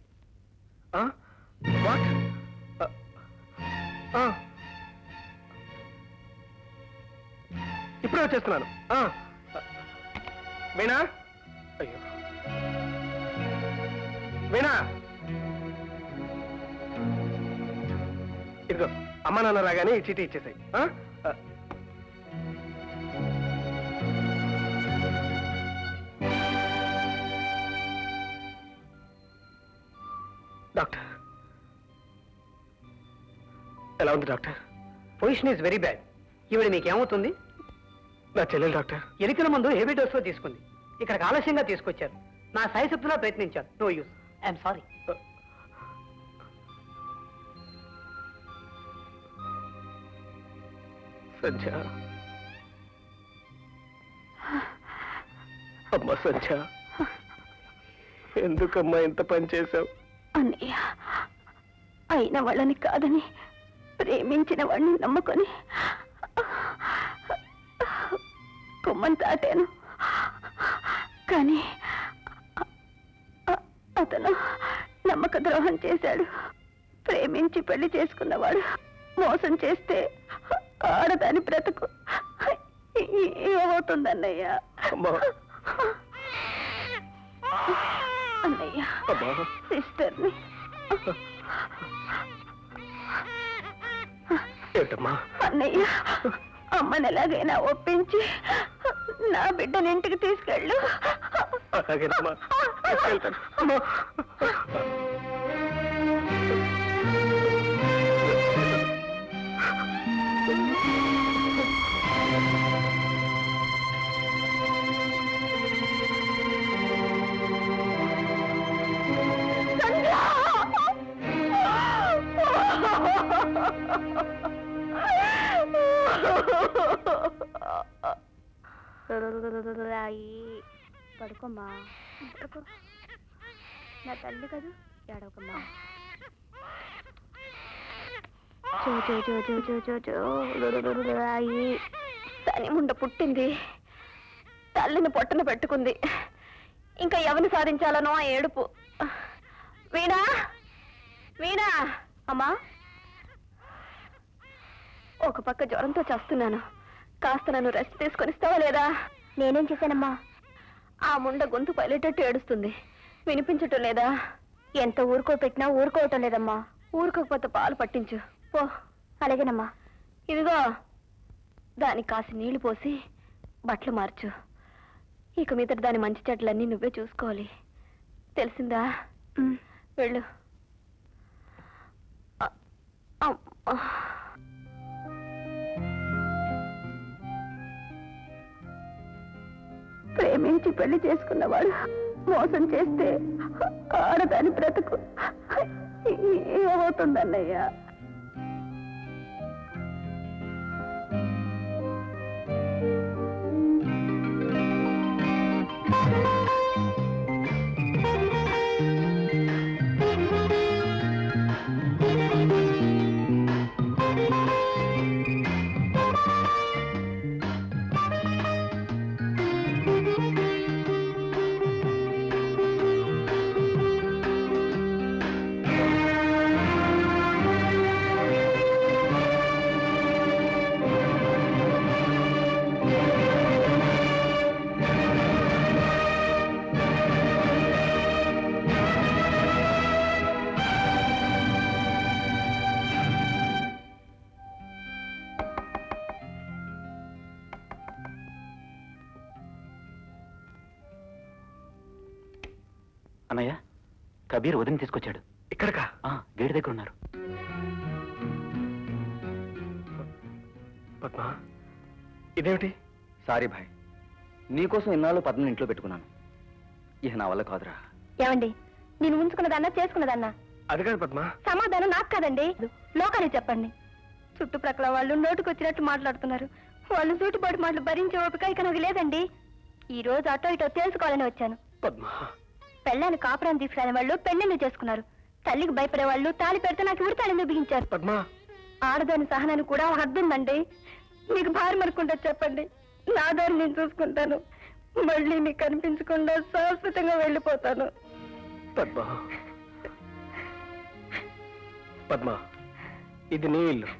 What? ఇప్పుడే వచ్చేస్తున్నాను. వీణా, అయ్యో వీణా, ఇదిగో అమ్మా నాన్న రాగానే ఈ చీటీ ఇచ్చేసాయి. డాక్టర్, ఎలా ఉంది doctor? Position is very bad. ఈవిడ మీకేమవుతుంది? నా చెల్లెలు డాక్టర్. ఎలికల మందు హెవీ డోస్ లో తీసుకుంది. ఇక్కడికి ఆలస్యంగా తీసుకొచ్చారు. నా సాయశక్తిలో ప్రయత్నించాను. No use. I'm sorry. Sandhya, అమ్మా సంధ్య, ఎందుకమ్మా ఇంత పని చేశావు? అన్నయ్య, అయిన వాళ్ళని కాదని ప్రేమించిన వాడిని నమ్ముకొని కుమ్మని తాటాను. కానీ అతను నమ్మక ద్రోహం చేశాడు. ప్రేమించి పెళ్లి చేసుకున్నవాడు మోసం చేస్తే ఆడదాని బ్రతుకు ఏమవుతుందన్నయ్య? అన్నయ్య, సిస్టర్ని ఏంటమ్మా? అన్నయ్య, అమ్మని ఎలాగైనా ఒప్పించి నా బిడ్డని ఇంటికి తీసుకెళ్ళు. అలాగేనమ్మా, తీసుకెళ్తాను. అమ్మా. పడుకోమ్మా, పడుకో. నా తల్లి కదా, ఏడవకమ్మా. తని ముండ పుట్టింది, తల్లిని పొట్టన పెట్టుకుంది. ఇంకా ఎవరిని సాధించాలనో ఆ ఏడుపు. వీణా, వీణా, అమ్మా. ఒక పక్క జ్వరంతో చేస్తున్నాను, కాస్త నన్ను రెస్ట్ తీసుకొనిస్తావా లేదా? నేనేం చేశానమ్మా? ఆ ముండ గొంతు పైలేటట్టు ఏడుస్తుంది, వినిపించటం లేదా? ఎంత ఊరుకో పెట్టినా ఊరుకోవటం లేదమ్మా. ఊరుకోకపోతే పాలు పట్టించు పో. అలాగేనమ్మా. ఇదిగో, దానికి కాసి నీళ్లు పోసి బట్టలు మార్చు. ఇక మీద దాని మంచి చెట్లన్నీ నువ్వే చూసుకోవాలి, తెలిసిందా? వెళ్ళు. ప్రేమించి పెళ్లి చేసుకున్నవాడు మోసం చేస్తే ఆడదాని బ్రతుకు ఏమవుతుందన్నయ్య? అన్నయ్య, కబీర్ వదిన తీసుకొచ్చాడు. ఇక్కడికా? గేట్ దగ్గర ఉన్నారు. పద్మ, ఇదేమిటి? సారీ భాయ్, నీకోసం ఇన్నాళ్ళు పద్మని ఇంట్లో పెట్టుకున్నాను. ఇక నా వల్ల కాదురా. ఏమండి, నేను ఉంచుకున్నదన్నా చేసుకున్నదన్నా? అది కాదు పద్మ. సమాధానం నాకు కాదండి, లోకానికి చెప్పండి. చుట్టుప్రక్కల వాళ్ళు నోటుకొచ్చినట్టు మాట్లాడుతున్నారు. వాళ్ళు సూటిపాటు మాటలు భరించే ఓపిక ఇక నాకు లేదండి. ఈ రోజు అటో ఇటో తెలుసుకోవాలని వచ్చాను. పద్మ, పెళ్ళాన్ని కాపురాన్ని తీసుకురాని వాళ్ళు పెళ్ళిళ్ళు చేసుకున్నారు. తల్లికి భయపడే వాళ్ళు తాళి పెడితే నాకు ఉరితాళిని బిగించారు. పద్మ, ఆడదాని సహనాన్ని కూడా ఒక హద్దు ఉందండి. మీకు భారీ మరుకుంటే చెప్పండి, నా దారి నేను చూసుకుంటాను. మళ్ళీ మీకు కనిపించకుండా శాశ్వతంగా వెళ్ళిపోతాను. పద్మ, పద్మ, ఇది నీ ఇల్లు.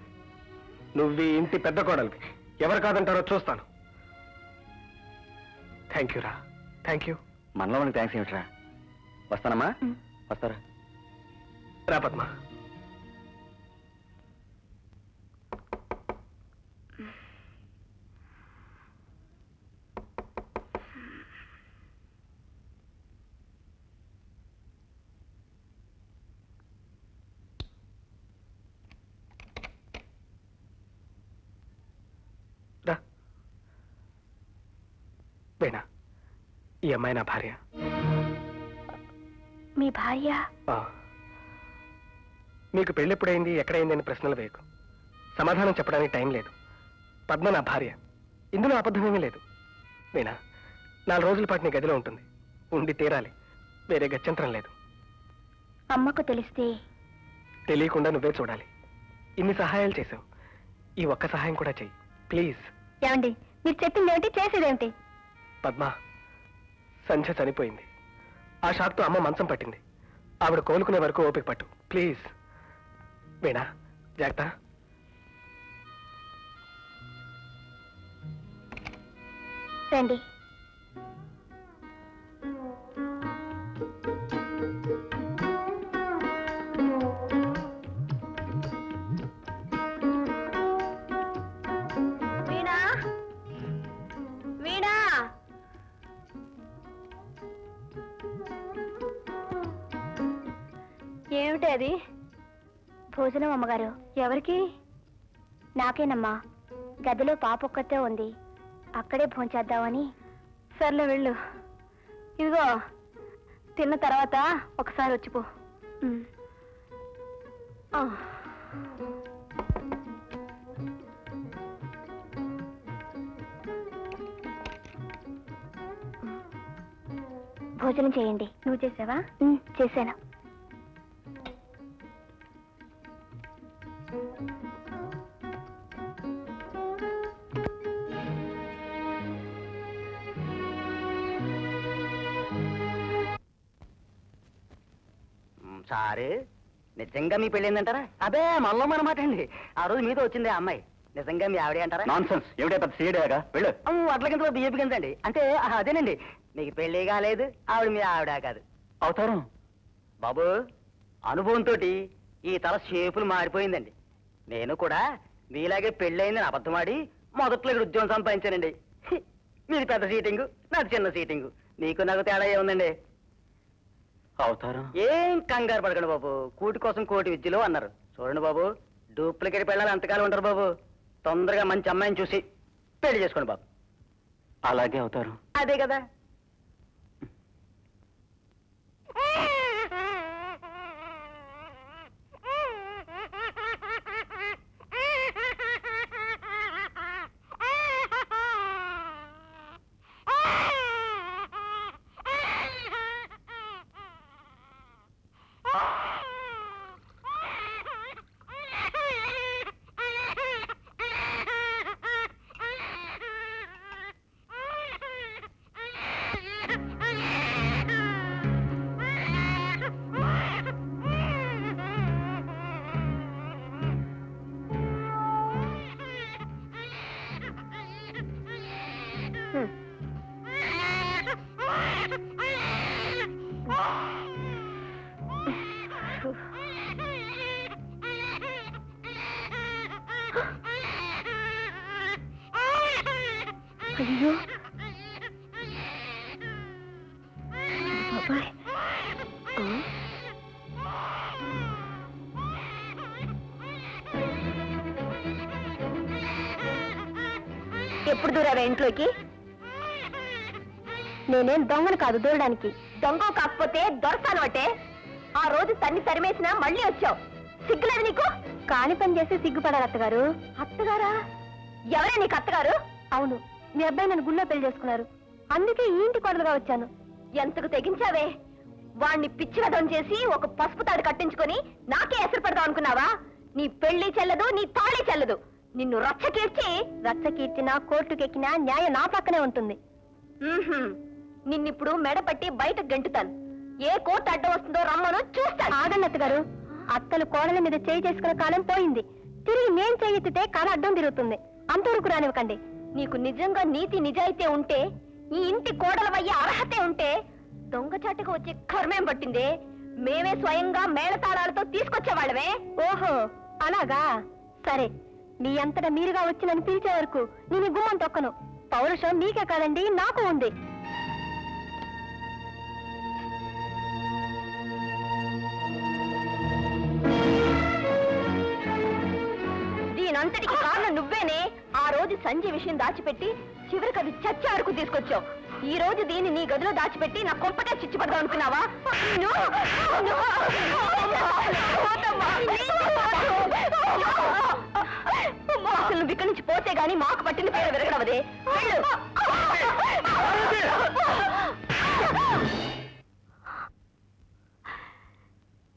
నువ్వు ఈ ఇంటి పెద్ద కోడలివి. ఎవరు కాదంటారో చూస్తాను. థ్యాంక్ యూ రా, థ్యాంక్ యూ. మనలో మనకి థ్యాంక్స్ ఏమిట్రా? వస్తానమ్మా. వస్తారా? రా పద్మ. వీణా, ఈ అమ్మాయి నా భార్య. మీ భార్య? ఆ. మీకు పెళ్ళెప్పుడైంది, ఎక్కడైంది అని ప్రశ్నలు వేయకు. సమాధానం చెప్పడానికి టైం లేదు. పద్మ నా భార్య. ఇందులో అబద్ధమేమీ లేదు. వీణా, 4 రోజుల పాటు నీ గదిలో ఉంటుంది. ఉండి తీరాలి. వేరే గత్యంతరం లేదు. అమ్మకు తెలిస్తే? తెలియకుండా నువ్వే చూడాలి. ఇన్ని సహాయాలు చేసావు, ఈ ఒక్క సహాయం కూడా చెయ్యి ప్లీజ్. ఏమండి, మీరు చెప్పింది ఏమిటి, చేసేదేమిటి? పద్మ, సంధ్య చనిపోయింది. ఆ షాక్తో అమ్మ మంచం పట్టింది. ఆవిడ కోలుకునే వరకు ఓపిక పట్టు ప్లీజ్. వీణా, జాగ్రత్త. రండి. వీణా, వీణా, ఏమిటి అది? భోజనం అమ్మగారు. ఎవరికి? నాకేనమ్మా. గదిలో పాప ఒక్కతే ఉంది, అక్కడే భోంచేద్దామని. సర్లే వెళ్ళు. ఇదిగో, తిన్న తర్వాత ఒకసారి వచ్చిపో. ఉమ్. భోజనం చేయండి. నువ్వు చేసావా? చేశాను. సారీ, నిజంగా మీ పెళ్ళి ఏందంటారా? అదే మనలో మన మాట అండి. ఆ రోజు మీతో వచ్చింది ఆ అమ్మాయి. నిజంగా మీ ఆవిడే అంటారా? నాన్సెన్స్. ఎవడే పెద్ద సీడేగా వెళ్ళు. అట్ల కింద బియ్యపు కింద అండి. అంటే అదేనండి, మీకు పెళ్ళి కాలేదు, ఆవిడ మీ ఆవిడ కాదు. అవతారం బాబు, అనుభవంతో ఈ తల షేపులు మారిపోయిందండి. నేను కూడా మీలాగే పెళ్ళయిందని అబద్ధమాడి మొదట్లో ఇక్కడ ఉద్యోగం సంపాదించానండి. మీది పెద్ద సీటింగు, నాది చిన్న సీటింగు. నీకు నాకు తేడా ఏముందండి? అవతారం ఏం కంగారు పడకండి బాబు, కూటి కోసం కోటి విద్యలు అన్నారు. చూడండి బాబు, డూప్లికేట్ పెళ్ళాలి అంతకాలం ఉంటారు బాబు. తొందరగా మంచి అమ్మాయిని చూసి పెళ్లి చేసుకోండి బాబు. అలాగే అవతారం. అదే కదా. అయ్యో బాబాయ్. ఎప్పుడు దూరావా ఇంట్లోకి? నేనేం దొంగను కాదు దూరడానికి. దొంగ కాకపోతే దొరసాను అంటే. ఆ రోజు తన్ని తరిమేసినా మళ్ళీ వచ్చావు. సిగ్గులేదు నీకు? కాని పని చేసి సిగ్గుపడాలి అత్తగారు. అత్తగారా? ఎవరే నీకు అత్తగారు? అవును, మీ అబ్బాయి నన్ను గుళ్ళో పెళ్లి చేసుకున్నారు, అందుకే ఈ ఇంటి కోడలుగా వచ్చాను. ఎంతకు తెగించావే? వాణ్ణి పిచ్చివదం చేసి ఒక పసుపు తాడు కట్టించుకొని నాకే ఎసరు పెడదాం అనుకున్నావా? నీ పెళ్లి చెల్లదు, నీ తాళి చెల్లదు. నిన్ను రచ్చకీర్తినా కోర్టుకెక్కినా న్యాయం నా పక్కనే ఉంటుంది. నిన్నిప్పుడు మెడపట్టి బయటకు గంటుతాను. ఏ కోర్టు అడ్డం వస్తుందో రమ్మను చూస్తాను. ఆగండి అత్తగారు, అత్తలు కోడల మీద చేయి చేసుకున్న కాలం పోయింది. తిరిగి నేను చేయెత్తితే కాలం అడ్డం తిరుగుతుంది. అంతవరకు రానివ్వకండి. నీకు నిజంగా నీతి నిజాయితీ ఉంటే, ఈ ఇంటి కోడలవయ్యే అర్హతే ఉంటే, దొంగచాటుకు వచ్చే కర్మేం పట్టిందే? మేమే స్వయంగా మేళతాళాలతో తీసుకొచ్చేవాళ్ళమే. ఓహో అలాగా, సరే. మీ అంతటా మీరుగా వచ్చి నన్ను పిలిచే వరకు నేను గుమ్మం తొక్కను. పౌరుషం మీకే కాదండి, నాకు ఉంది. దీనంతటికి కారణం నువ్వేనే. ఆ రోజు సంజయ్ విషయం దాచిపెట్టి చివరికి అది చచ్చే వరకు తీసుకొచ్చావు. ఈ రోజు దీన్ని నీ గదిలో దాచిపెట్టి నా కొంపటే చిచ్చుపడదాం అనుకున్నావా? అసలు నువ్వు ఇక్కడి నుంచి పోతే గానీ మాకు పట్టిన పేరు విరగడవదే.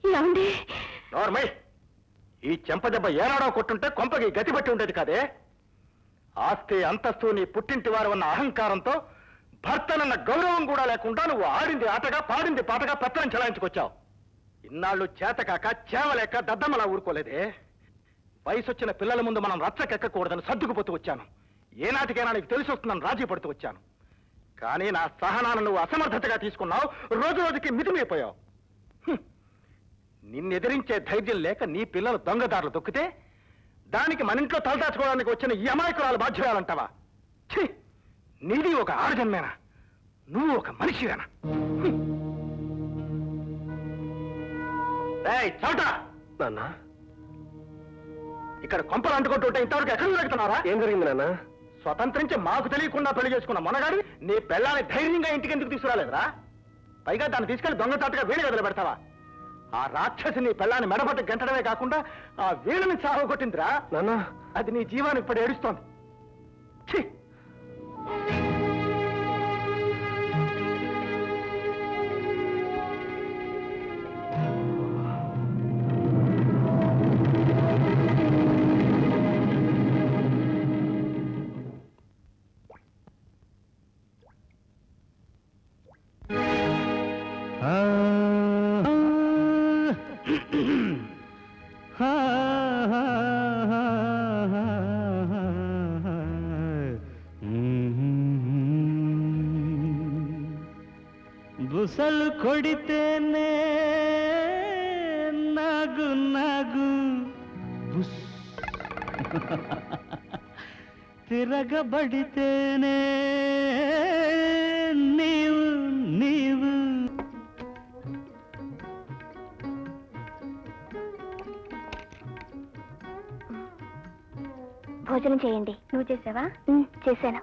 ఏమండి? నార్మల్ ఈ చెంపదెబ్బ ఏనాడో కొట్టుంటే కొంపకి గతి పట్టి ఉండేది కాదే. ఆస్తి అంతస్తు నీ పుట్టింటి వారు ఉన్న అహంకారంతో భర్తనన్న గౌరవం కూడా లేకుండా నువ్వు ఆడింది ఆటగా పాడింది పాటగా పెత్తనం చెలాయించుకొచ్చావు. ఇన్నాళ్ళు చేతకాక చేవలేక దద్దమ్మలా ఊరుకోలేదే. వయసొచ్చిన పిల్లల ముందు మనం రచ్చకెక్కకూడదని సర్దుకుపోతూ వచ్చాను. ఏనాటికైనా నీకు తెలిసి వస్తుందని రాజీ పడుతూ వచ్చాను. కానీ నా సహనాన్ని నువ్వు అసమర్థతగా తీసుకున్నావు. రోజు రోజుకి మితిమైపోయావు. నిన్నెదిరించే ధైర్యం లేక నీ పిల్లలు దొంగదారులు దొక్కితే దానికి మన ఇంట్లో తలదాచుకోవడానికి వచ్చిన ఈ అమాయకురాలు బాధ్యురాలంటావా? ఛీ, నీది ఒక ఆడజన్మేనా? నువ్వు ఒక మనిషివేనా? చౌట నాన్న, ఇక్కడ కొంపలు అంటుకుంటుంటే ఇంతవరకు ఎక్కడ జరుగుతున్నారా? ఏం జరిగింది నాన్న? స్వతంత్రించి మాకు తెలియకుండా పెళ్లి చేసుకున్న మనగాడి నీ పెళ్ళాన్ని ధైర్యంగా ఇంటికి ఎందుకు తీసుకురాలేదురా? పైగా దాన్ని తీసుకెళ్లి దొంగచాటుగా వీడి గదిలో పెడతావా? ఆ రాక్షసి నీ పెళ్ళాన్ని మెడపట్టి గంటడమే కాకుండా ఆ వీళ్ళని చావగొట్టిందిరా నాన్న. అది నీ జీవాన్ని ఇప్పుడు ఏడుస్తోంది. ఛీ! ಬುಸಲು ಕೊಡಿತೇನೆ ನಾಗು ನಾಗು ಬುಸ್ ತಿರಗಬಡಿತೇನೆ ನೀವು ನೀವು భోజనం చేయండి. నువ్వు చేసావా? చేశాను.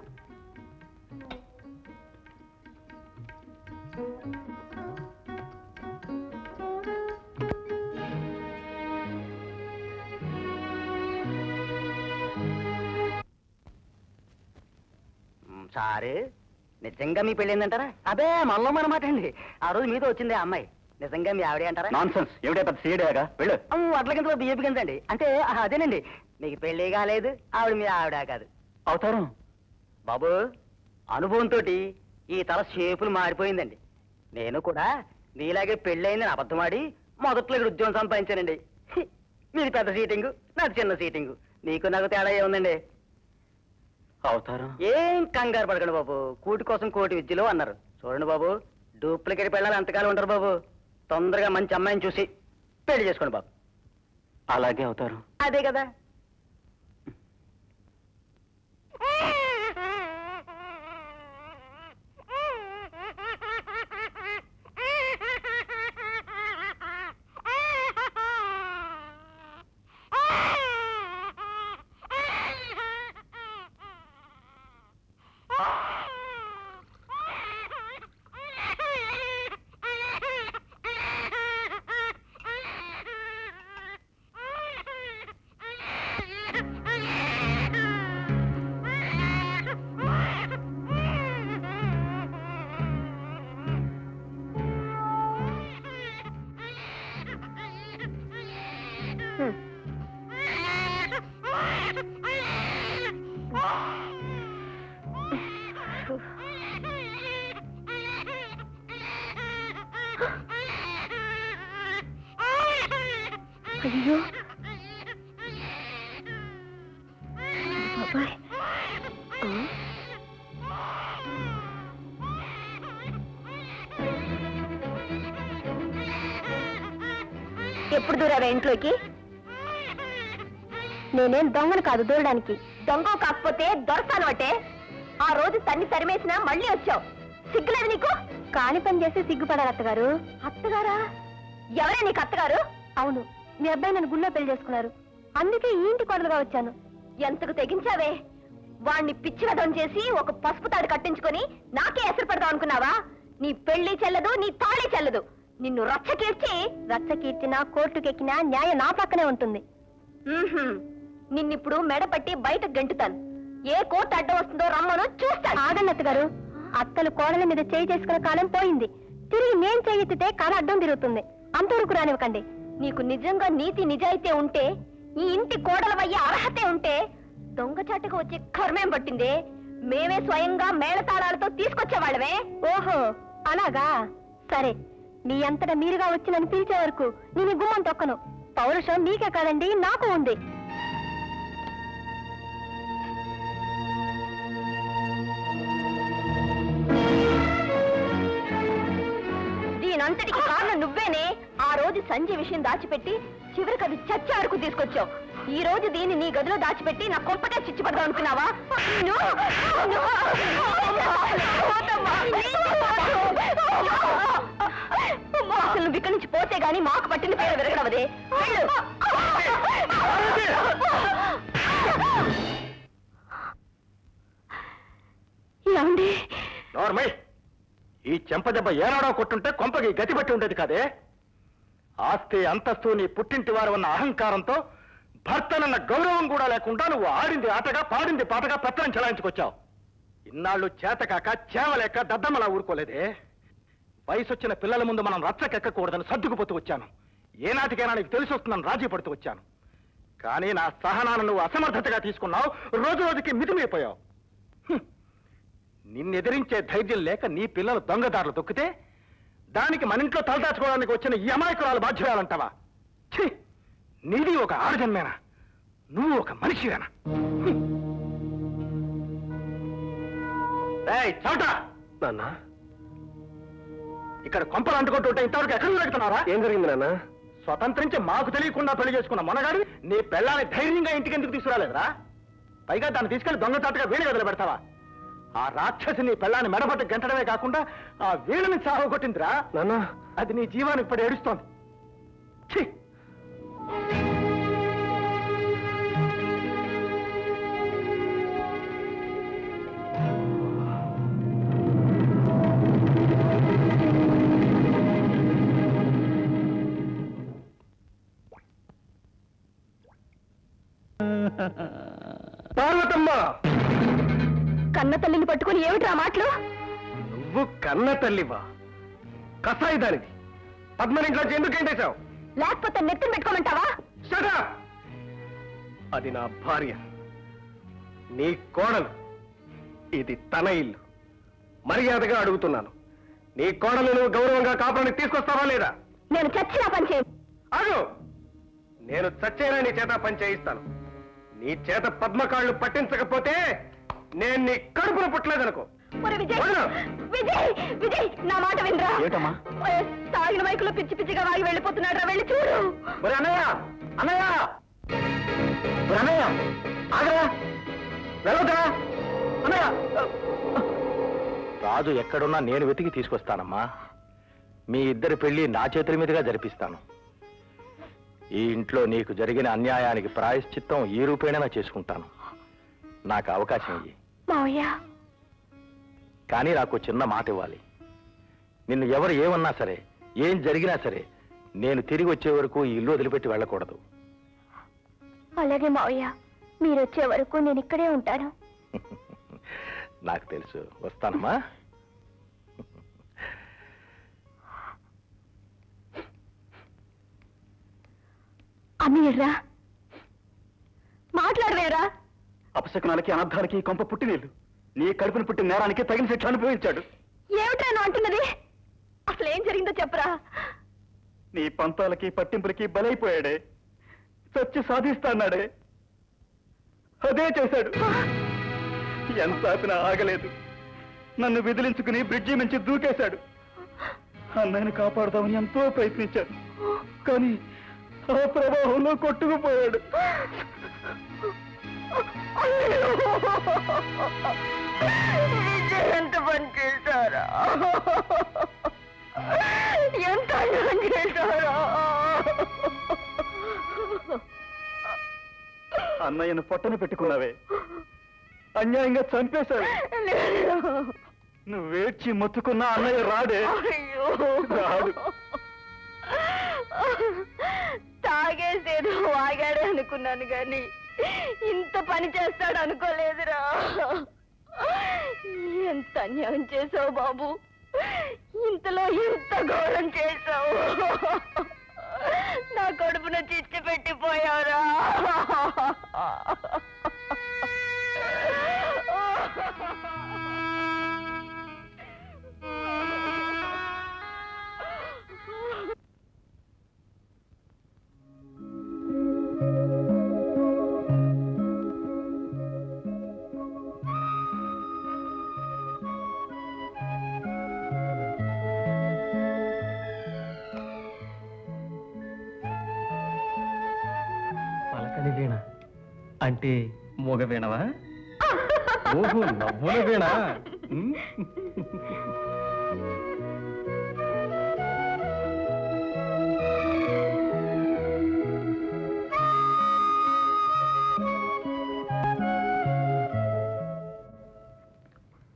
సారు, నిజంగా మీ పెళ్ళి ఏందంటారా? అదే మనలో మనమాట అండి. ఆ రోజు మీతో వచ్చింది ఆ అమ్మాయి. నిజంగా మీ ఆవిడే అంటారా? నాన్సెన్స్. ఎవడే పెద్ద సీడేగా వెళ్ళు. అట్ల కింద బియ్యపు కింద అండి. అంటే అదేనండి, మీకు పెళ్ళి కాలేదు, ఆవిడ మీ ఆవిడ కాదు. అవుతారు బాబు, అనుభవంతో ఈ తల షేపులు మారిపోయిందండి. నేను కూడా నీలాగే పెళ్ళయిందని అబద్ధమాడి మొదట్లో ఇక్కడ ఉద్యోగం సంపాదించానండి. మీది పెద్ద సీటింగు, నాది చిన్న సీటింగు. నీకు నాకు తేడా ఏముందండి? అవుతారు. ఏం కంగారు పడకండి బాబు, కూటి కోసం కోటి విద్యలు అన్నారు. చూడండి బాబు, డూప్లికేట్ పెళ్ళాలి ఎంతకాలం ఉంటారు బాబు. తొందరగా మంచి అమ్మాయిని చూసి పెళ్లి చేసుకోండి బాబు. అలాగే అవుతారు. అదే కదా. అయ్యో బాబాయ్, ఎప్పుడు దూరారా ఇంట్లోకి? నేనేం దొంగను కాదు దూరడానికి. దొంగ కాకపోతే దొరసాను అంటే. ఆ రోజు తన్ని తరిమేసినా మళ్ళీ వచ్చావు. సిగ్గులేదు నీకు? కాని పని చేసి సిగ్గుపడాలి అత్తగారు. అత్తగారా? ఎవరే నీకు అత్తగారు? అవును, మీ అబ్బాయి నన్ను గుళ్ళో పెళ్లి చేసుకున్నారు. అందుకే ఈ ఇంటి కోడలుగా వచ్చాను. ఎంతకు తెగించావే? వాణ్ణి పిచ్చివదం చేసి ఒక పసుపు తాడు కట్టించుకొని నాకే ఎసరు పెడదాం అనుకున్నావా? నీ పెళ్లి చెల్లదు, నీ తాళి చెల్లదు. నిన్ను రచ్చకీర్చినా కోర్టుకెక్కినా న్యాయం నా పక్కనే ఉంటుంది. నిన్నిప్పుడు మెడపట్టి బయట గెంటుతాను. ఏ కోర్టు అడ్డం వస్తుందో రమ్మను చూస్తాను. ఆగన్నత్త గారు, అత్తలు కోడల మీద చేయి చేసుకున్న కాలం పోయింది. తిరిగి నేను చేయెత్తితే కళ అడ్డం తిరుగుతుంది. అంతవరకు రానివ్వకండి. నీకు నిజంగా నీతి నిజాయితీ ఉంటే, ఈ ఇంటి కోడలవయ్యే అర్హతే ఉంటే, దొంగచాటుగా వచ్చే కర్మేం పట్టిందే? మేమే స్వయంగా మేళతాళాలతో తీసుకొచ్చేవాళ్ళమే. ఓహో అలాగా, సరే. మీ అంతటా మీరుగా వచ్చి నన్ను పిలిచే వరకు నేను గుమ్మం తొక్కను. పౌరుషం మీకే కాదండి, నాకు ఉంది. దీనంతటికి కారణం నువ్వేనే. ఆ రోజు సంజయ్ విషయం దాచిపెట్టి చివరికి అది చచ్చే వరకు తీసుకొచ్చావు. ఈ రోజు దీన్ని నీ గదిలో దాచిపెట్టి నా కొంపగా చిచ్చి పడదాం అనుకున్నావా? అసలు నువ్వు ఇక్కడి నుంచి పోతే గానీ మాకు పట్టిన పేరు విరగడవదే. ఏమండి? నార్మల్, ఈ చెంపదెబ్బ ఏనాడో కొట్టుంటే కొంపకి గతి పట్టి ఉండేది కాదే. ఆస్తి అంతస్తు నీ పుట్టింటి వారు ఉన్న అహంకారంతో భర్తనన్న గౌరవం కూడా లేకుండా నువ్వు ఆడింది ఆటగా పాడింది పాటగా పెత్తనం చెలాయించుకొచ్చావు. ఇన్నాళ్ళు చేతకాక చేవలేక దద్దమ్మలా ఊరుకోలేదే. వయసొచ్చిన పిల్లల ముందు మనం రచ్చకెక్కకూడదని సర్దుకుపోతూ వచ్చాను. ఏనాటికైనా నీకు తెలిసి వస్తుందని రాజీ పడుతూ వచ్చాను. కానీ నా సహనాన్ని నువ్వు అసమర్థతగా తీసుకున్నావు. రోజు రోజుకి మితిమీరిపోయావు. నిన్నెదిరించే ధైర్యం లేక నీ పిల్లలు దొంగదారులు దొక్కితే దానికి మన ఇంట్లో తలదాచుకోవడానికి వచ్చిన ఈ అమాయకురాలు బాధ్యురాలంటావా? ఛీ, నీది ఒక ఆడజన్మేనా? నువ్వు ఒక మనిషివేనా? చౌటా నాన్న, ఇక్కడ కొంపలు అంటుకుంటుంటే ఇంతవరకు ఎక్కడ వెళ్తున్నారా? ఏం జరిగింది నాన్న? స్వతంత్రించి మాకు తెలియకుండా పెళ్లి చేసుకున్న మొనగాడి నీ పెళ్ళాన్ని ధైర్యంగా ఇంటికి ఎందుకు తీసుకురాలేదురా? పైగా దాన్ని తీసుకెళ్లి దొంగచాటుగా వేడి గదిలో పెడతావా? ఆ రాక్షసి నీ పెళ్ళాన్ని మెడపట్టు గంటడమే కాకుండా ఆ వీళ్ళని చావు కొట్టిందిరా నాన్న. అది నీ జీవానికి ఇప్పుడు ఏడుస్తోంది. ఛీ! పార్వతమ్మ, కన్న తల్లిని పట్టుకుని ఏమిట్రా మాటలు? నువ్వు కన్న తల్లివా? కసాయి దానిది. పద్మనింట్లో ఎందుకు ఏంటేశావు? లేకపోతే నెత్తిని పెట్టుకోమంటావా? Shut up! అది నా భార్య, నీ కోడలు. ఇది తన ఇల్లు. మర్యాదగా అడుగుతున్నాను, నీ కోడలు నువ్వు గౌరవంగా కాపురానికి తీసుకొస్తావా లేదా? నేను చచ్చినా పని చేయ. అడు, నేను చచ్చేనా నీ చేత పని చేయిస్తాను. నీ చేత పద్మకాళ్ళు పట్టించకపోతే నేను నీ కడుపును పుట్టలేదనుకో. విజయ్, విజయ్, విజయ్, నా మాట వినరా? ఏటమ్మా? తాగిన మైకులో పిచ్చి పిచ్చిగా వాగి వెళ్ళిపోతున్నాడు రా, వెళ్ళి చూడు. అన్నయ్య, అన్నయ్య, అన్నయ్య, ఆగరా, వెళ్ళొద్దా అన్నయ్య. రాజు ఎక్కడున్నా నేను వెతికి తీసుకొస్తానమ్మా. మీ ఇద్దరి పెళ్లి నా చేతుల మీదుగా జరిపిస్తాను. ఈ ఇంట్లో నీకు జరిగిన అన్యాయానికి ప్రాయశ్చిత్తం ఈ రూపేణా చేసుకుంటాను. నాకు అవకాశం ఇయ్యి. మావయ్య, కానీ నాకు చిన్న మాట ఇవ్వాలి. నిన్ను ఎవరు ఏమన్నా సరే, ఏం జరిగినా సరే, నేను తిరిగి వచ్చే వరకు ఈ ఇల్లు వదిలిపెట్టి వెళ్ళకూడదు. అలాగే మావయ్య, మీరు వచ్చే వరకు నేను ఇక్కడే ఉంటాను. నాకు తెలుసు, వస్తానమ్మా. అమ్మీర్రా, మాట్లాడవేరా? అపశకునాలకి అనర్థాలకి కొంప పుట్టినీళ్ళు. నీ కడుపును పుట్టిన నేరానికి తగిన శిక్ష అనుభవించాడు. ఏమిట్రా నువ్వు అంటున్నది? అసలు ఏం జరిగిందో చెప్పరా? నీ పంతాలకి పట్టింపులకి బలైపోయాడే. చచ్చి సాధిస్తాన్నాడే, అదే చేశాడు. ఎంత ఆపినా ఆగలేదు. నన్ను విదిలించుకుని బ్రిడ్జి నుంచి దూకేశాడు. అన్నయ్యను కాపాడుదామని ఎంతో ప్రయత్నించాడు, కానీ ఆ ప్రవాహంలో కొట్టుకుపోయాడు. ఎంత పని చేశారా? ఎంత అన్యాయం చేశారా? అన్నయ్యను పొట్టన పెట్టుకున్నావే, అన్యాయంగా చంపేశాడు. నువ్వేడ్చి మొత్తుకున్న అన్నయ్య రాడే? రాడు. తాగేసేదో వాగాడే అనుకున్నాను గాని ఇంత పని చేస్తాడు అనుకోలేదురా. ఎంత అన్యాయం చేసావు బాబు, ఇంతలో ఎంత ఘోరం చేసావు. నా కడుపున చిచ్చి పెట్టిపోయావురా. పలకని వీణ అంటే మూగ వీణవా? ఓహో, నవ్వుల వీణ.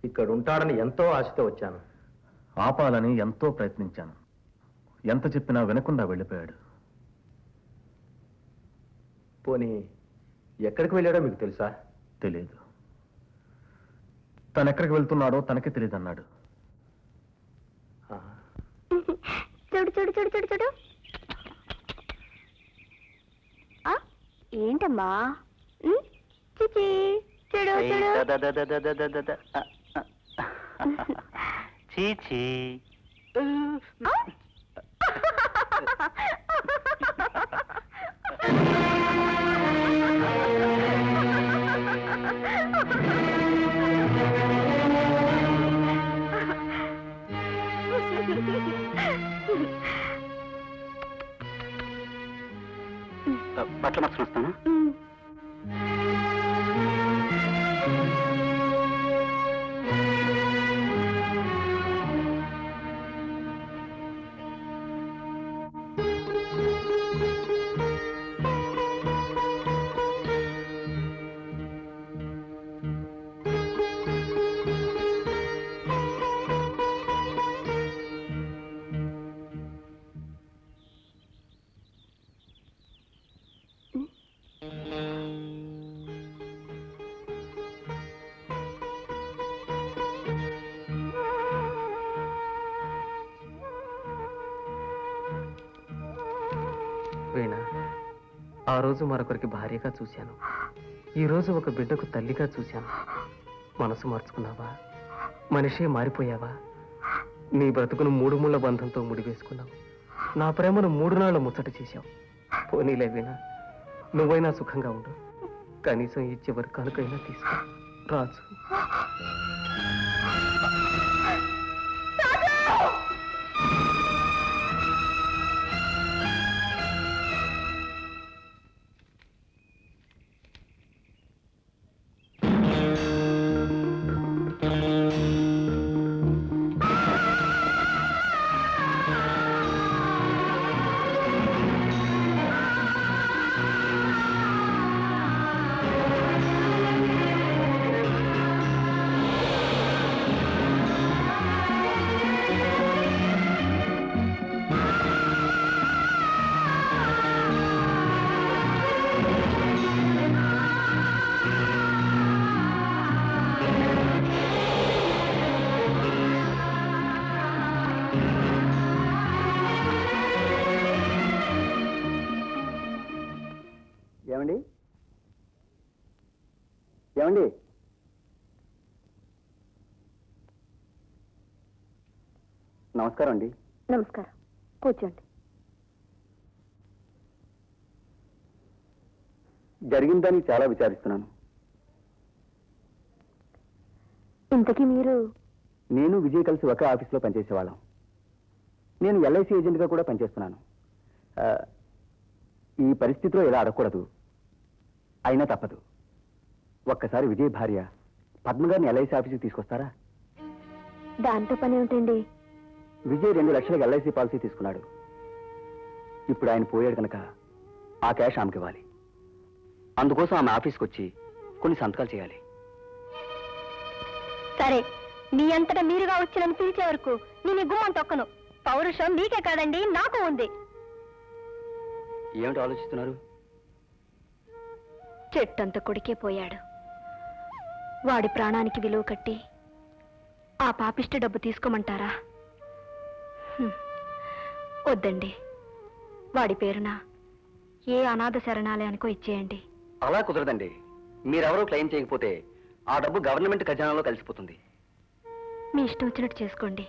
ఇక్కడ ఉంటాడని ఎంతో ఆశతో వచ్చాను. ఆపాలని ఎంతో ప్రయత్నించాను. ఎంత చెప్పినా వినకుండా వెళ్ళిపోయాడు. పోనీ ఎక్కడికి వెళ్ళాడో మీకు తెలుసా? తెలియదు. తనెక్కడికి వెళ్తున్నాడో తనకే తెలియదన్నాడు. చూడు చూడు చూడు చూడు చూడు. ఏంటమ్మా? చిచి చూడు చూడు. చీచీ. బట్టలు మార్చుకుని వస్తాను. వీణ, ఆ రోజు మరొకరికి భార్యగా చూశాను, ఈ రోజు ఒక బిడ్డకు తల్లిగా చూశాను. మనసు మార్చుకున్నావా? మనిషే మారిపోయావా? నీ బ్రతుకును 3 ముళ్ళ బంధంతో ముడివేసుకున్నావు. నా ప్రేమను 3 నాళ్ల ముచ్చట చేశావు. పోనీలే వీణ, నువ్వైనా సుఖంగా ఉండు. కనీసం ఈ చివరి కానుకైనా తీసుకో. రాజు. ఏమండి? ఏమండి? నమస్కారం అండి. నమస్కారం, కూర్చోండి. జరిగిందని చాలా విచారిస్తున్నాను. ఇంతకీ మీరు? నేను విజయ్ కలిసి ఒకే ఆఫీస్లో పనిచేసేవాళ్ళం. నేను ఎల్ఐసి ఏజెంట్గా కూడా పనిచేస్తున్నాను. ఈ పరిస్థితిలో ఇలా అడగకూడదు, అయినా తప్పదు. ఒక్కసారి విజయ్ భార్య పద్మగారిని ఎల్ఐసి ఆఫీస్కి తీసుకొస్తారా? దాంతో పని ఏమిటండి? విజయ్ 2 లక్షలకు ఎల్ఐసి పాలసీ తీసుకున్నాడు. ఇప్పుడు ఆయన పోయాడు కనుక ఆ క్యాష్ ఆమెకి ఇవ్వాలి. అందుకోసం ఆమె ఆఫీస్కి వచ్చి కొన్ని సంతకాలు చేయాలి. సరే, మీ అంతటా మీరుగా వచ్చి నన్ను పిలిచే వరకు నేను ఈ గుమ్మం తొక్కను. పౌరుషం మీకే కాదండి, నాకు ఉంది. ఏమిటి ఆలోచిస్తున్నారు? చెట్టంత కొడుకే పోయాడు. వాడి ప్రాణానికి విలువ కట్టి ఆ పాపిష్టి డబ్బు తీసుకోమంటారా? వద్దండి. వాడి పేరున ఏ అనాథ శరణాలయానికో ఇచ్చేయండి. అలా కుదరదండి. మీరెవరూ క్లెయిమ్ చేయకపోతే ఆ డబ్బు గవర్నమెంట్ ఖజానాలో కలిసిపోతుంది. మీ ఇష్టం వచ్చినట్టు చేసుకోండి,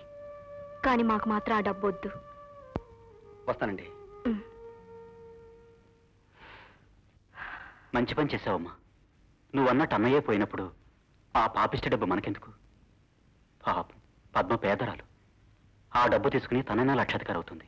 కానీ మాకు మాత్రం ఆ డబ్బు వద్దు. వస్తానండి. మంచి పని చేసావమ్మా. నువ్వన్నట్టు అన్నయ్యే పోయినప్పుడు ఆ పాపిష్టి డబ్బు మనకెందుకు? పాపం పద్మ పేదరాలు. ఆ డబ్బు తీసుకుని తనైనా లక్షాధికారి అవుతుంది.